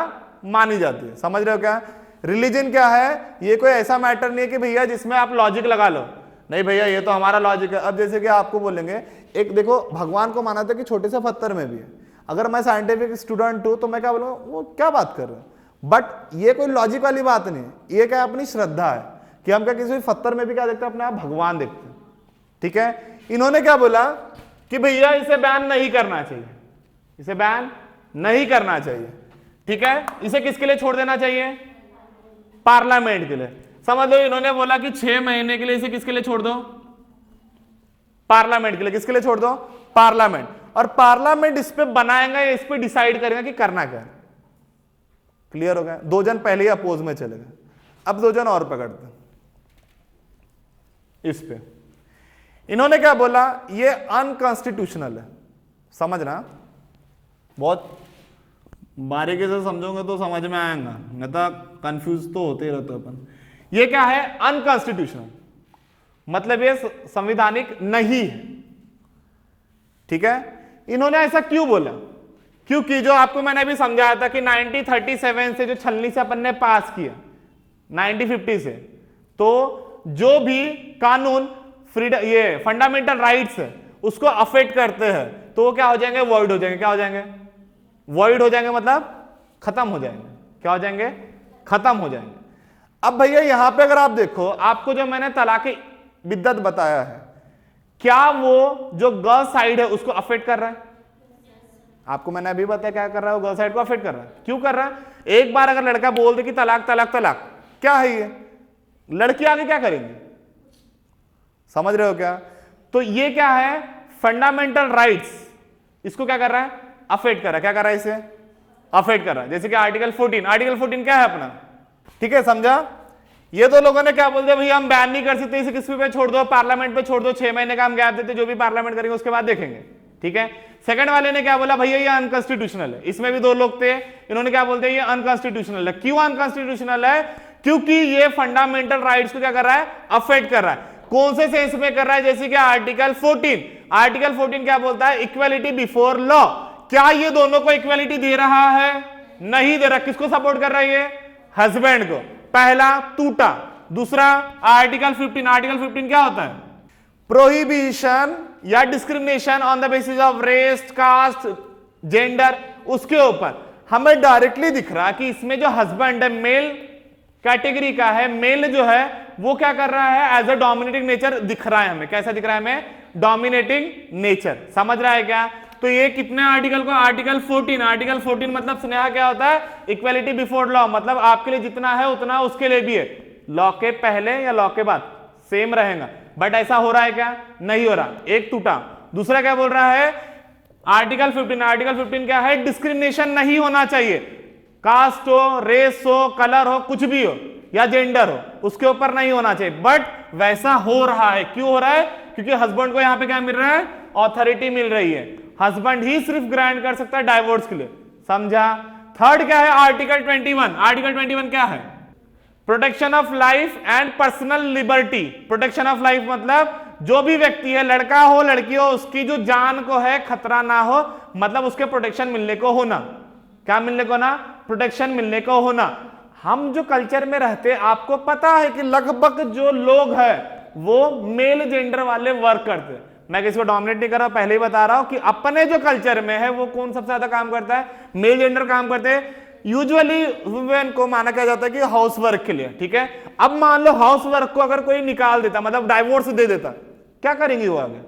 मानी जाती है। समझ रहे हो क्या? रिलीजन क्या है, ये कोई ऐसा मैटर नहीं है कि भैया जिसमें आप लॉजिक लगा लो, नहीं भैया ये तो हमारा लॉजिक है। अब जैसे कि आपको बोलेंगे, एक देखो भगवान को माना था कि छोटे से पत्थर में भी है। अगर मैं साइंटिफिक स्टूडेंट हूं तो मैं क्या बोलूंगा, वो क्या बात कर रहे हो, बट ये कोई लॉजिक वाली बात नहीं है, ये क्या अपनी श्रद्धा है कि हम क्या किसी पत्थर में भी क्या देखते हैं, अपने आप भगवान देखते हैं। ठीक है, इन्होंने क्या बोला कि भैया इसे बैन नहीं करना चाहिए, इसे बैन नहीं करना चाहिए। ठीक है, इसे किसके लिए छोड़ देना चाहिए? पार्लियामेंट के लिए। समझ लो इन्होंने बोला कि 6 महीने के लिए इसे किसके लिए छोड़ दो? पार्लियामेंट के लिए। किसके लिए छोड़ दो? पार्लियामेंट। और पार्लियामेंट इस पे बनाएगा या इस पे डिसाइड करेगा कि करना क्या है। क्लियर हो गया? 2 जन पहले ही अपोज में चले गए, अब 2 जन और पकड़ते हैं इस पे। इन्होंने क्या बोला, ये अनकॉन्स्टिट्यूशनल है। समझना, बहुत बारीकी से समझोगे तो समझ में आएगा, नहीं तो कंफ्यूज तो होते ही रहते अपन। ये क्या है? अनकॉन्स्टिट्यूशनल, मतलब ये संवैधानिक नहीं है। ठीक है, इन्होंने ऐसा क्यों बोला? क्योंकि जो आपको मैंने अभी समझाया था कि 1937 से जो छलनी से अपन ने पास किया 1950 से, तो जो भी कानून फ्रीडम, ये फंडामेंटल राइट्स है उसको अफेक्ट करते हैं तो वो क्या हो जाएंगे? वॉइड हो जाएंगे। क्या हो जाएंगे? वॉइड हो जाएंगे, मतलब खत्म हो जाएंगे। क्या हो जाएंगे? खत्म हो जाएंगे। अब भैया यहां पे अगर आप देखो, आपको जो मैंने तलाक बिद्दत बताया है, क्या वो जो गर्ल साइड है उसको अफेक्ट कर रहा है? आपको मैंने अभी बताया क्या कर रहा है, वो गर्ल साइड को अफेक्ट कर रहा है। क्यों कर रहा है? एक बार अगर लड़का बोल दे कि तलाक तलाक तलाक, क्या है ये, लड़की आगे क्या करेंगी? समझ रहे हो क्या? तो ये क्या है? फंडामेंटल राइट्स, इसको क्या कर रहा है? अफेक्ट कर रहा है। क्या कर रहा है? इसे अफेक्ट कर रहा है। जैसे कि आर्टिकल 14, आर्टिकल 14 क्या है अपना? ठीक है, समझा? ये दो लोगों ने क्या बोल दिया, भैया हम बैन नहीं कर सकते, इसे किस पे छोड़ दो? पार्लियामेंट पे छोड़ दो, 6 महीने का हम गैप देते, जो भी पार्लियामेंट करेंगे उसके बाद देखेंगे। ठीक है, सेकंड वाले ने क्या बोला, भैया ये अनकॉन्स्टिट्यूशनल है। इसमें भी 2 लोग थे, इन्होंने क्या बोलते हैं, ये अनकॉन्स्टिट्यूशनल है। क्यों अनकॉन्स्टिट्यूशनल है? क्योंकि ये फंडामेंटल राइट्स को क्या कर रहा है? अफेक्ट कर रहा है। कौन से सेंस में कर रहा है? जैसे कि आर्टिकल 14, आर्टिकल 14 क्या बोलता है? Equality before law. क्या ये दोनों को इक्वालिटी दे रहा है? नहीं दे रहा। किसको सपोर्ट कर रहा है? ये हस्बैंड को। पहला टूटा। दूसरा आर्टिकल 15, आर्टिकल 15 क्या होता है? प्रोहिबिशन या discrimination on the basis of race, caste, gender, उसके ऊपर हमें डायरेक्टली दिख रहा कि इसमें जो हस्बैंड है मेल कैटेगरी का है, मेल जो है वो क्या कर रहा है? एज अ डोमिनेटिंग नेचर दिख रहा है हमें। कैसा दिख रहा है हमें? Dominating nature. समझ रहा है क्या? तो ये कितने आर्टिकल को? आर्टिकल 14। आर्टिकल 14 मतलब स्नेहा क्या होता है? इक्वालिटी बिफोर लॉ, मतलब आपके लिए जितना है उतना उसके लिए भी है। लॉ के पहले या लॉ के बाद सेम रहेगा। बट ऐसा हो रहा है क्या? नहीं हो रहा। एक टूटा। दूसरा क्या बोल रहा है? आर्टिकल 15, आर्टिकल 15 क्या है? डिस्क्रिमिनेशन नहीं होना चाहिए। कास्ट हो, रेस हो, कलर हो, कुछ भी हो, या जेंडर हो, उसके ऊपर नहीं होना चाहिए। बट वैसा हो रहा है। क्यों हो रहा है? क्योंकि हस्बैंड को यहां पे क्या मिल रहा है? ऑथोरिटी मिल रही है। हस्बैंड ही सिर्फ ग्रांट कर सकता है डाइवोर्स के लिए। समझा? थर्ड क्या है? आर्टिकल 21। आर्टिकल 21 क्या है? Protection of life and personal liberty. Protection of life मतलब जो भी व्यक्ति है, लड़का हो लड़की हो, उसकी जो जान को है खतरा ना हो, मतलब उसके प्रोटेक्शन मिलने को होना। क्या मिलने को ना? प्रोटेक्शन मिलने को होना। हम जो कल्चर में रहते, आपको पता है कि लगभग जो लोग हैं वो मेल जेंडर वाले वर्क करते हैं। मैं किसी को डोमिनेट नहीं कर रहा, पहले ही बता रहा हूं कि अपने जो कल्चर में है वो कौन सबसे ज्यादा काम करता है? मेल जेंडर काम करते हैं। यूजुअली वुमेन को माना क्या जाता है कि हाउस वर्क के लिए। ठीक है, अब मान लो हाउस वर्क को अगर कोई निकाल देता, मतलब डाइवोर्स दे देता, क्या करेंगी वो आगे?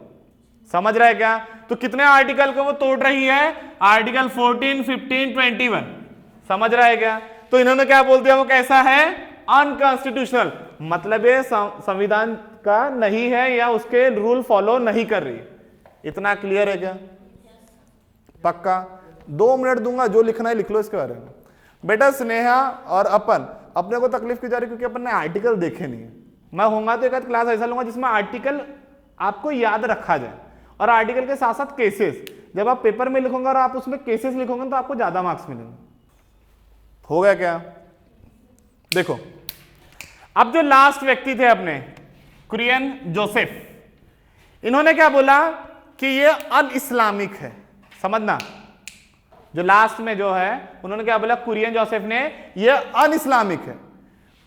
समझ रहा है क्या? तो कितने आर्टिकल को वो तोड़ रही है? आर्टिकल 14, 15, 21। समझ रहा है क्या? तो इन्होंने क्या बोल दिया, वो कैसा है? अनकॉन्स्टिट्यूशनल, मतलब ये संविधान का नहीं है या उसके रूल फॉलो नहीं कर रही। इतना क्लियर है क्या? पक्का? 2 मिनट दूंगा, जो लिखना है लिख लो इसके बारे में। बेटा स्नेहा और अपन अपने को तकलीफ क्यों जा रही? क्योंकि अपन ने आर्टिकल देखे नहीं है। मैं होऊंगा तो एक आध क्लास ऐसा लूंगा जिसमें आर्टिकल आपको याद रखा जाए, और आर्टिकल के साथ साथ केसेस। जब आप पेपर में लिखोगे और आप उसमें केसेस लिखोगे तो आपको ज्यादा मार्क्स मिलेंगे। हो गया क्या? देखो, अब जो लास्ट व्यक्ति थे अपने कुरियन जोसेफ, इन्होंने क्या बोला कि ये अन इस्लामिक है। समझना, जो लास्ट में जो है उन्होंने क्या बोला, कुरियन जोसेफ ने, ये अन इस्लामिक है।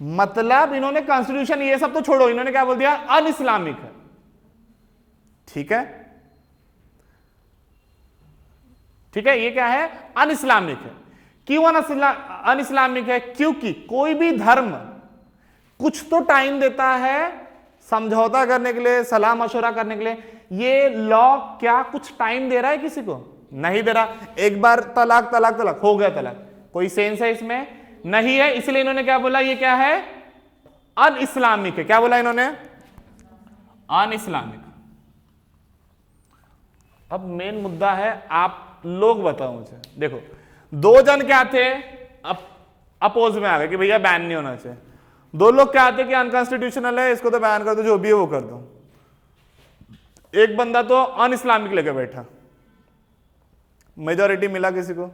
मतलब इन्होंने कॉन्स्टिट्यूशन ये सब तो छोड़ो, इन्होंने क्या बोल दिया? अन इस्लामिक है। ठीक है, ठीक है, ये क्या है? अन इस्लामिक है। क्यों अन इस्लामिक है? क्योंकि कोई भी धर्म कुछ तो टाइम देता है समझौता करने के लिए, सलाह मशवरा करने के लिए। ये लॉ क्या कुछ टाइम दे रहा है? किसी को नहीं दे रहा। एक बार तलाक तलाक तलाक हो गया तलाक, कोई सेंस है इसमें? नहीं है। इसलिए इन्होंने क्या बोला, ये क्या है? अन इस्लामिक है। क्या बोला इन्होंने? अन इस्लामिक। अब मेन मुद्दा है, आप लोग बताओ मुझे। देखो, 2 जन क्या थे, अपोज में आ गए कि भैया बैन नहीं होना चाहिए। 2 लोग क्या थे कि अनकॉन्स्टिट्यूशनल है, इसको तो बैन कर दो, जो भी है वो कर दो। एक बंदा तो अन इस्लामिक लेके बैठा, मेजॉरिटी मिला किसी को।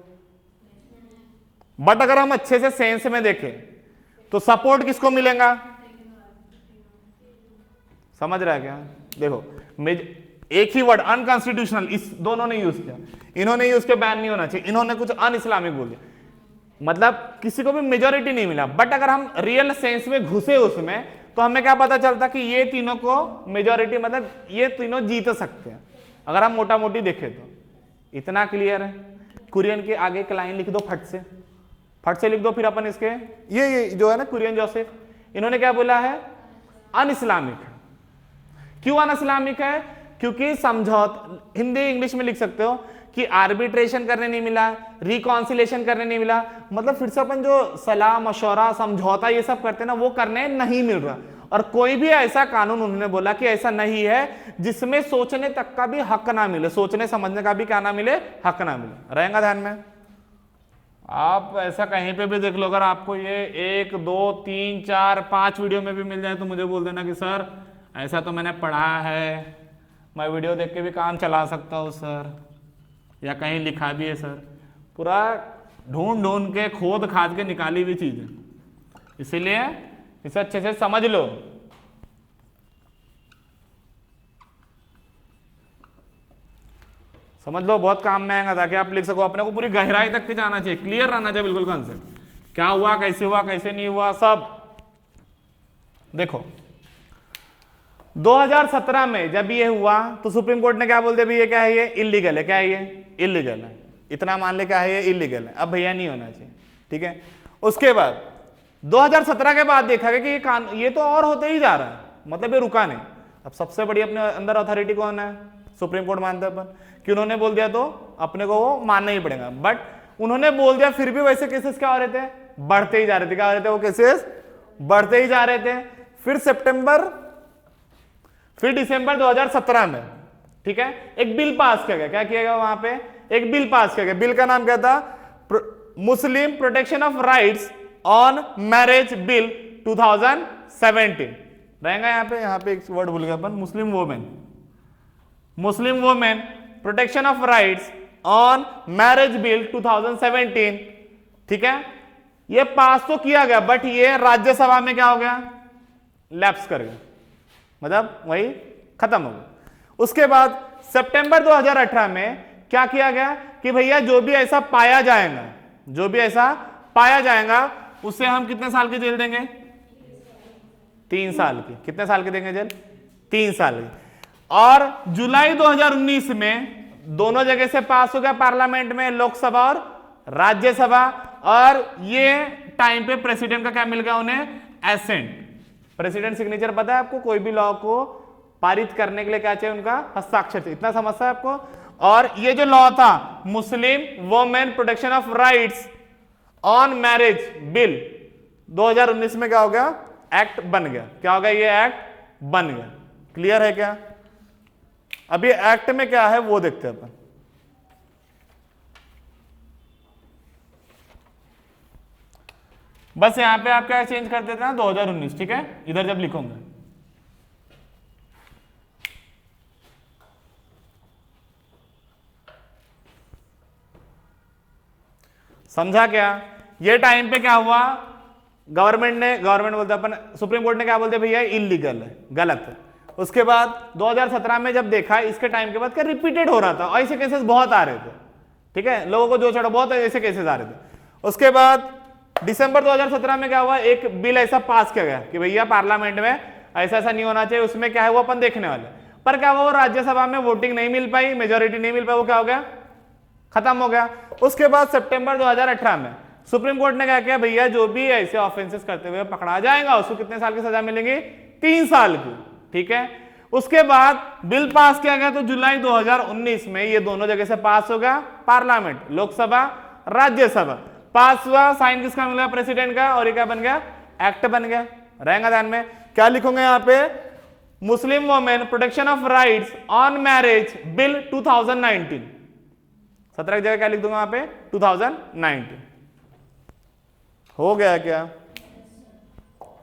बट अगर हम अच्छे से सेंस में देखें तो सपोर्ट किसको मिलेगा? समझ रहा है क्या? देखो, एक ही वर्ड अनकॉन्स्टिट्यूशनल, इस दोनों ने यूज किया। इन्होंने यूज किया बैन नहीं होना चाहिए, इन्होंने कुछ अन इस्लामिक बोल दिया। मतलब किसी को भी मेजॉरिटी नहीं मिला। बट अगर हम रियल सेंस में घुसे उसमें तो हमें क्या पता चलता कि ये तीनों को मेजॉरिटी, मतलब ये तीनों जीत सकते हैं अगर हम मोटा मोटी देखें तो। इतना क्लियर है? कुरियन के आगे एक लाइन लिख दो, फट से लिख दो। फिर अपन इसके ये जो है ना कुरियन जोसेफ, इन्होंने क्या बोला है? अन इस्लामिक। क्यों अन इस्लामिक है? क्योंकि समझौता, हिंदी इंग्लिश में लिख सकते हो कि आर्बिट्रेशन करने नहीं मिला, रिकॉन्सिलेशन करने नहीं मिला। मतलब फिर से अपन जो सलाह मशवरा समझौता ये सब करते हैं ना, वो करने नहीं मिल रहा। और कोई भी ऐसा कानून उन्होंने बोला कि ऐसा नहीं है जिसमें सोचने तक का भी हक ना मिले, सोचने समझने का भी क्या ना मिले, हक ना मिले। रहेगा ध्यान में? आप ऐसा कहीं पे भी देख लो, अगर आपको ये 1, 2, 3, 4, 5 वीडियो में भी मिल जाए तो मुझे बोल देना कि सर ऐसा तो मैंने पढ़ा है, मैं वीडियो देख के भी काम चला सकता हूँ सर, या कहीं लिखा भी है सर। पूरा ढूंढ ढूंढ के खोद खाद के निकाली हुई चीज है, इसीलिए इसे अच्छे से समझ लो। समझ लो, बहुत काम में आएगा ताकि आप लिख सको। अपने को पूरी गहराई तक के जाना चाहिए, क्लियर रहना चाहिए बिल्कुल कॉन्सेप्ट, क्या हुआ, कैसे नहीं हुआ, सब। देखो 2017 में जब ये हुआ तो सुप्रीम कोर्ट ने क्या बोल दिया, भैया क्या है, ये इलीगल है। क्या है ये? इलीगल है। इतना मान ले, क्या है ये? इलीगल है। अब भैया नहीं होना चाहिए, ठीक है। उसके बाद 2017 के बाद देखा गया कि ये तो और होते ही जा रहा है, मतलब ये रुका नहीं। अब सबसे बड़ी अपने अंदर अथॉरिटी कौन है? सुप्रीम कोर्ट मानते हैं अपन, कि उन्होंने बोल दिया तो अपने को वो मानना ही पड़ेगा। बट उन्होंने बोल दिया, फिर भी वैसे केसेस क्या हो रहे थे? बढ़ते ही जा रहे थे। क्या हो रहे थे? वो केसेस बढ़ते ही जा रहे थे। फिर दिसंबर 2017 में, ठीक है, एक बिल पास किया गया। क्या किया गया? वहां पे एक बिल पास किया गया। बिल का नाम क्या था? Muslim protection of rights on marriage bill 2017। रहेगा यहाँ पे एक वर्ड भूल गया अपन, Muslim women protection of rights on marriage bill 2017, ठीक है। ये पास तो किया गया, बट ये राज्यसभा में क्या हो गया? लैप्स कर गया, मतलब वही खत्म हो गया। उसके बाद सितंबर 2018 में क्या किया गया कि भैया जो भी ऐसा पाया जाएगा उसे हम कितने साल की जेल देंगे? 3 साल की। कितने साल की देंगे जेल? 3 साल की। और जुलाई 2019 में दोनों जगह से पास हो गया, पार्लियामेंट में, लोकसभा और राज्यसभा। और ये टाइम पे प्रेसिडेंट का क्या मिल गया उन्हें? एसेंट। प्रेसिडेंट सिग्नेचर पता है आपको? कोई भी लॉ को पारित करने के लिए क्या चाहिए, उनका हस्ताक्षर चाहिए। इतना समझता है आपको। और ये जो लॉ था Muslim women protection of rights on marriage bill 2019 में क्या हो गया, एक्ट बन गया। क्या हो गया, ये एक्ट बन गया। क्लियर है क्या? अब ये एक्ट में क्या है वो देखते हैं अपन। बस यहां पे आप क्या चेंज कर देते हैं 2019, ठीक है, इधर जब लिखोगे। समझा क्या? ये टाइम पे क्या हुआ, गवर्नमेंट बोलते अपन, सुप्रीम कोर्ट ने क्या बोलते भैया इलीगल है, गलत है। उसके बाद 2017 में जब देखा, इसके टाइम के बाद क्या रिपीटेड हो रहा था, और ऐसे केसेस बहुत आ रहे थे, ठीक है, लोगों को जो छोड़ो बहुत ऐसे केसेस आ रहे थे। उसके बाद दिसंबर 2017 में क्या हुआ, एक बिल ऐसा पास किया गया कि भैया पार्लियामेंट में ऐसा ऐसा नहीं होना चाहिए। उसमें क्या है वो अपन देखने वाले, पर क्या हुआ, वो राज्यसभा में वोटिंग नहीं मिल पाई, मेजोरिटी नहीं मिल पाई, वो क्या हो गया, खत्म हो गया। उसके बाद सितंबर 2018 में सुप्रीम कोर्ट ने क्या किया, भैया जो भी ऐसे ऑफेंसेस करते हुए पकड़ा जाएगा उसको कितने साल की सजा मिलेंगी, 3 साल की, ठीक है। उसके बाद बिल पास किया गया, तो जुलाई 2019 में ये दोनों जगह से पास हो गया, पार्लियामेंट, लोकसभा, राज्यसभा पास हुआ, साइन किसका मिला, प्रेसिडेंट का, और ये क्या बन गया, एक्ट बन गया। रहेगा ध्यान में, क्या लिखूंगा यहाँ पे, Muslim women protection of rights on marriage bill 2019, 17 की जगह क्या लिख दूंगा यहाँ पे 2019। हो गया क्या?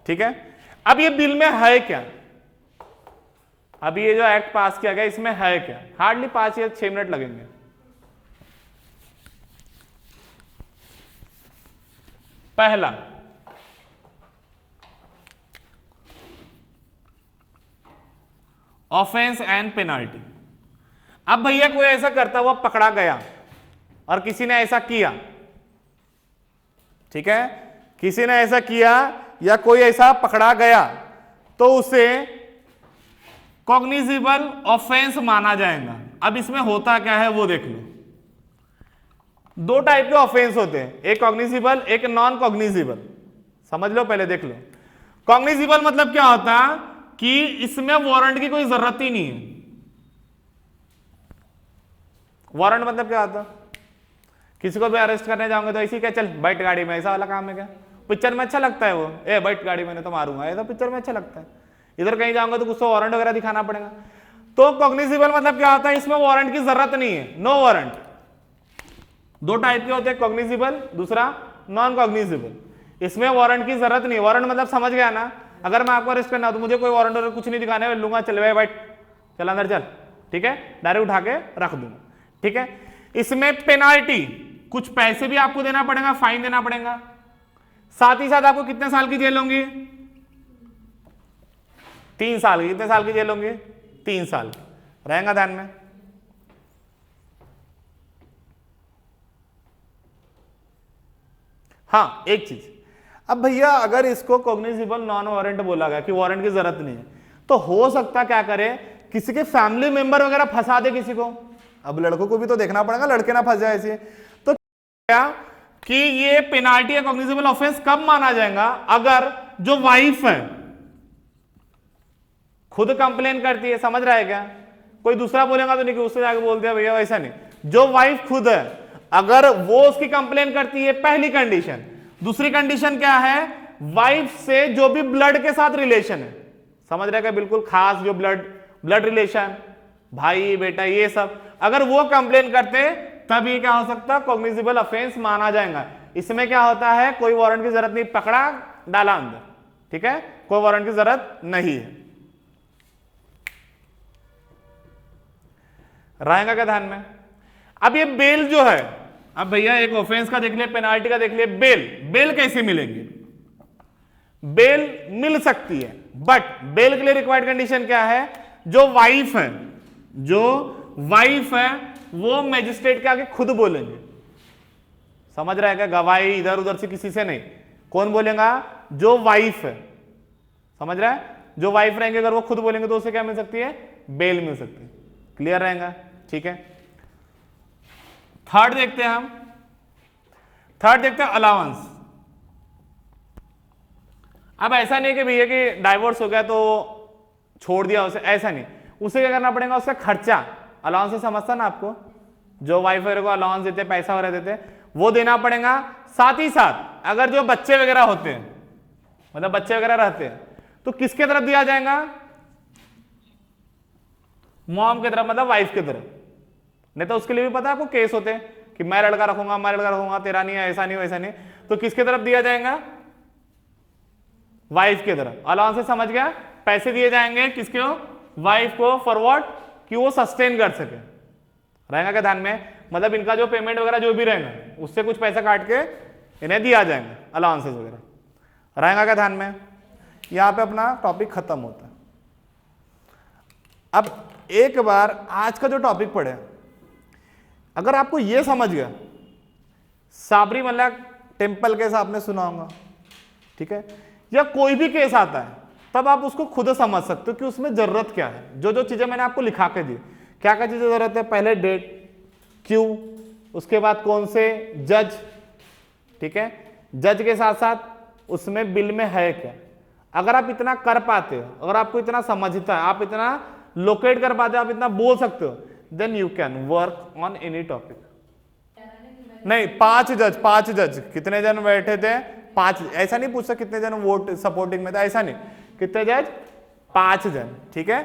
ठीक है। अब ये बिल में है क्या, अब ये जो एक्ट पास किया गया इसमें है क्या, हार्डली 5 या 6 मिनट लगेंगे। पहला, ऑफेंस एंड पेनाल्टी। अब भैया कोई ऐसा करता हुआ पकड़ा गया और किसी ने ऐसा किया, ठीक है, किसी ने ऐसा किया या कोई ऐसा पकड़ा गया, तो उसे कॉग्निजिबल ऑफेंस माना जाएगा। अब इसमें होता क्या है वो देख लो। 2 टाइप के ऑफेंस होते हैं, एक कॉग्निजिबल, एक नॉन कॉग्निजिबल। समझ लो, पहले देख लो। कॉग्निजिबल मतलब क्या होता कि इसमें वारंट की कोई जरूरत ही नहीं है। वारंट मतलब क्या होता, किसी को भी अरेस्ट करने जाओगे तो ऐसी क्या, चल बैठ गाड़ी में, ऐसा वाला काम है क्या? पिक्चर में अच्छा लगता है वो, ए बैठ गाड़ी में, तो मारूंगा, ऐसा पिक्चर में अच्छा लगता है। इधर कहीं जाऊंगा तो कुछ तो वारंट वगैरह दिखाना पड़ेगा। तो कॉग्निजिबल मतलब क्या होता है, इसमें वारंट की जरूरत नहीं है, नो वारंट। 2 टाइप के होते हैं, कॉग्निजिबल, दूसरा नॉन कॉग्निजिबल। इसमें वारंट की जरूरत नहीं। वारंट मतलब समझ गया ना, अगर मैं आपको अरेस्ट करना हो तो मुझे कोई वारंट वगैरह कुछ नहीं दिखाने लूंगा, चल भाई बैठ, चल अंदर चल, ठीक है, डायरेक्ट उठा के रख दूंगा, ठीक है। इसमें पेनाल्टी, कुछ पैसे भी आपको देना पड़ेगा, फाइन देना पड़ेगा, साथ ही साथ आपको कितने साल की जेल होंगी, 3 साल की। कितने साल की जेल होंगी, 3 साल की। रहेगा ध्यान में। हाँ, एक चीज, अब भैया अगर इसको कॉग्निजिबल नॉन वारंट बोला गया कि वारंट की जरूरत नहीं है, तो हो सकता क्या करे, किसी के फैमिली मेंबर वगैरह फंसा दे किसी को। अब लड़कों को भी तो देखना पड़ेगा, लड़के ना फंस जाए ऐसे। तो क्या कि ये पेनाल्टी या कॉग्निजिबल ऑफेंस कब माना जाएगा, अगर जो वाइफ है खुद कंप्लेन करती है। समझ रहा है क्या? कोई दूसरा बोलेगा तो नहीं कि उससे जाके बोल दिया भैया, वैसा नहीं, जो वाइफ खुद है अगर वो उसकी कंप्लेन करती है, पहली कंडीशन। दूसरी कंडीशन क्या है, वाइफ से जो भी ब्लड के साथ रिलेशन है, समझ रहे क्या, बिल्कुल खास जो ब्लड रिलेशन, भाई बेटा ये सब, अगर वो कंप्लेन करते तब ये क्या हो सकता, कॉग्निजिबल ऑफेंस माना जाएगा। इसमें क्या होता है, कोई वारंट की जरूरत नहीं, पकड़ा डाला अंदर, ठीक है, कोई वारंट की जरूरत नहीं है। रहेगा क्या ध्यान में? अब ये बेल जो है, अब भैया एक ऑफेंस का देख लिया, पेनाल्टी का देख लिया, बेल कैसे मिलेंगे? बेल मिल सकती है, बट बेल के लिए रिक्वायर्ड कंडीशन क्या है, जो वाइफ है वो मैजिस्ट्रेट के आगे खुद बोलेंगे। समझ रहा है क्या? गवाही इधर उधर से किसी से नहीं, कौन बोलेगा, जो वाइफ है। समझ रहा है? जो वाइफ रहेंगे अगर वो खुद बोलेंगे तो उसे क्या मिल सकती है, बेल मिल सकती है। क्लियर रहेगा? ठीक है। थर्ड देखते हैं हम, थर्ड देखते हैं अलाउंस। अब ऐसा नहीं कि भैया कि डाइवोर्स हो गया तो छोड़ दिया उसे, ऐसा नहीं, उसे क्या करना पड़ेगा, उसका खर्चा, अलाउंस से समझता ना आपको, जो वाइफ वगैरह को अलाउंस देते, पैसा वगैरह देते, वो देना पड़ेगा। साथ ही साथ अगर जो बच्चे वगैरह होते हैं, मतलब बच्चे वगैरह रहते हैं, तो किसके तरफ दिया जाएगा, मॉम की तरफ, मतलब वाइफ की तरफ। नहीं तो उसके लिए भी पता है आपको केस होते हैं कि मैं लड़का रखूंगा, मैं लड़का रखूंगा, तेरा नहीं है, ऐसा नहीं वैसा नहीं, तो किसके तरफ दिया जाएगा, वाइफ की तरफ। अलाउंस से समझ गया, पैसे दिए जाएंगे किसके, वाइफ को, फॉर व्हाट, कि वो सस्टेन कर सके, रहेगा क्या ध्यान में, मतलब इनका जो पेमेंट वगैरह जो भी रहेगा उससे कुछ पैसा काट के इन्हें दिया जाएंगे, अलाउंसेस वगैरह, रहेगा क्या ध्यान में। यहां पे अपना टॉपिक खत्म होता है। अब एक बार आज का जो टॉपिक पढ़े, अगर आपको यह समझ गया, साबरीमला टेम्पल केस आपने सुना होगा, ठीक है, या कोई भी केस आता है, तब आप उसको खुद समझ सकते हो कि उसमें जरूरत क्या है। जो जो चीजें मैंने आपको लिखा के दी, क्या क्या चीजें जरूरत है, पहले डेट, क्यों, उसके बाद कौन से जज, ठीक है, जज के साथ साथ उसमें बिल में है क्या। अगर आप इतना कर पाते हो, अगर आपको इतना समझता है, आप इतना लोकेट कर पाते हो, आप इतना बोल सकते हो, then you can work on any topic. नहीं, 5 जज, कितने जन बैठे थे, 5, ऐसा नहीं पूछता कितने जन वोट सपोर्टिंग में था, ऐसा नहीं, कितने जज, 5 जन, ठीक है।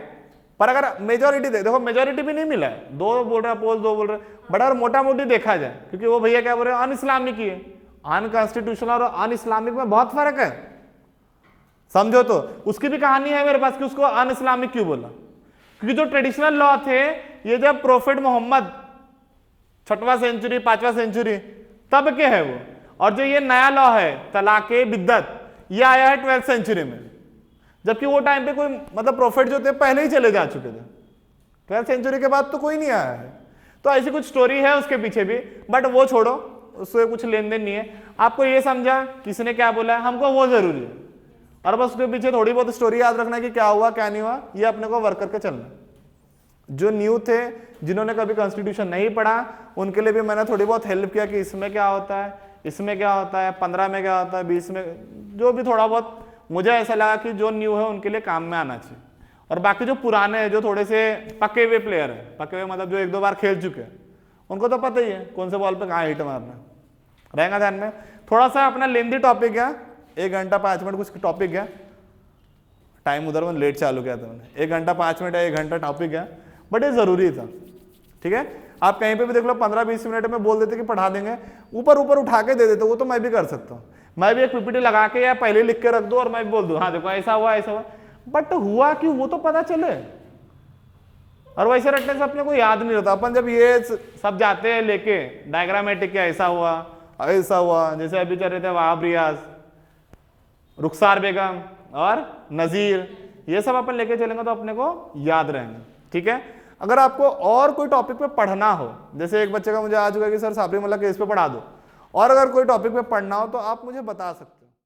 पर अगर मेजोरिटी देखो, मेजोरिटी भी नहीं मिला है, 2 बोल रहे अपोज, 2 बोल रहे, बट अगर मोटा मोटी देखा जाए, क्योंकि वो भैया क्या बोल रहे हैं, अन इस्लामिक ही है, अनकॉन्स्टिट्यूशनल और अन इस्लामिक में बहुत फर्क है, समझो। तो उसकी भी कहानी है मेरे पास कि उसको अन इस्लामिक क्यों बोला, क्योंकि जो ट्रेडिशनल लॉ थे, ये जब प्रोफेट मोहम्मद 6वां सेंचुरी 5वां सेंचुरी तब के है वो, और जो ये नया लॉ है तलाके बिद्दत, ये आया है 12th सेंचुरी में, जबकि वो टाइम पे कोई मतलब प्रोफेट जो थे पहले ही चले जा चुके थे, 12th सेंचुरी के बाद तो कोई नहीं आया है। तो ऐसी कुछ स्टोरी है उसके पीछे भी, बट वो छोड़ो, उससे कुछ लेन देन नहीं है। आपको ये समझा किसने क्या बोला है, हमको वो जरूरी है, और बस उसके पीछे थोड़ी बहुत स्टोरी याद रखना कि क्या हुआ क्या नहीं हुआ, ये अपने को वर्क करके चलना। जो न्यू थे, जिन्होंने कभी कॉन्स्टिट्यूशन नहीं पढ़ा, उनके लिए भी मैंने थोड़ी बहुत हेल्प किया कि इसमें क्या होता है, इसमें क्या होता है, 15 में क्या होता है, 20 में, जो भी थोड़ा बहुत मुझे ऐसा लगा कि जो न्यू है उनके लिए काम में आना चाहिए। और बाकी जो पुराने हैं, जो थोड़े से पके हुए प्लेयर हैं, पके हुए मतलब जो 1-2 बार खेल चुके हैं, उनको तो पता ही है कौन से बॉल पे कहाँ हिट मारना, रहेगा ध्यान में। थोड़ा सा अपना लेंदी टॉपिक है, 1 घंटा 5 मिनट कुछ टॉपिक है, टाइम उधर में लेट चालू किया था मैंने, 1 घंटा 5 मिनट है, 1 घंटा टॉपिक है, बट ये जरूरी था, ठीक है। आप कहीं पे भी देख लो 15-20 मिनट में बोल देते कि पढ़ा देंगे, ऊपर ऊपर उठा के दे देते, वो तो मैं भी कर सकता हूँ, मैं भी एक पीपीटी लगा के या पहले लिख के रख दो और मैं भी बोल दूं, हाँ देखो ऐसा हुआ ऐसा हुआ, बट हुआ क्यों वो तो पता चले। और वैसे रटने से अपने को याद नहीं रहता। अपन जब ये सब जाते हैं लेके डायग्रामेटिक, क्या ऐसा हुआ, जैसे अभी चल रहे थे वहाब रियाज, रुखसार बेगम और नजीर, ये सब अपन लेके चलेंगे तो अपने को याद रहेंगे, ठीक है। अगर आपको और कोई टॉपिक पे पढ़ना हो, जैसे एक बच्चे का मुझे आ चुका है कि सर साबरीमला केस पे पढ़ा दो, और अगर कोई टॉपिक पे पढ़ना हो तो आप मुझे बता सकते हैं।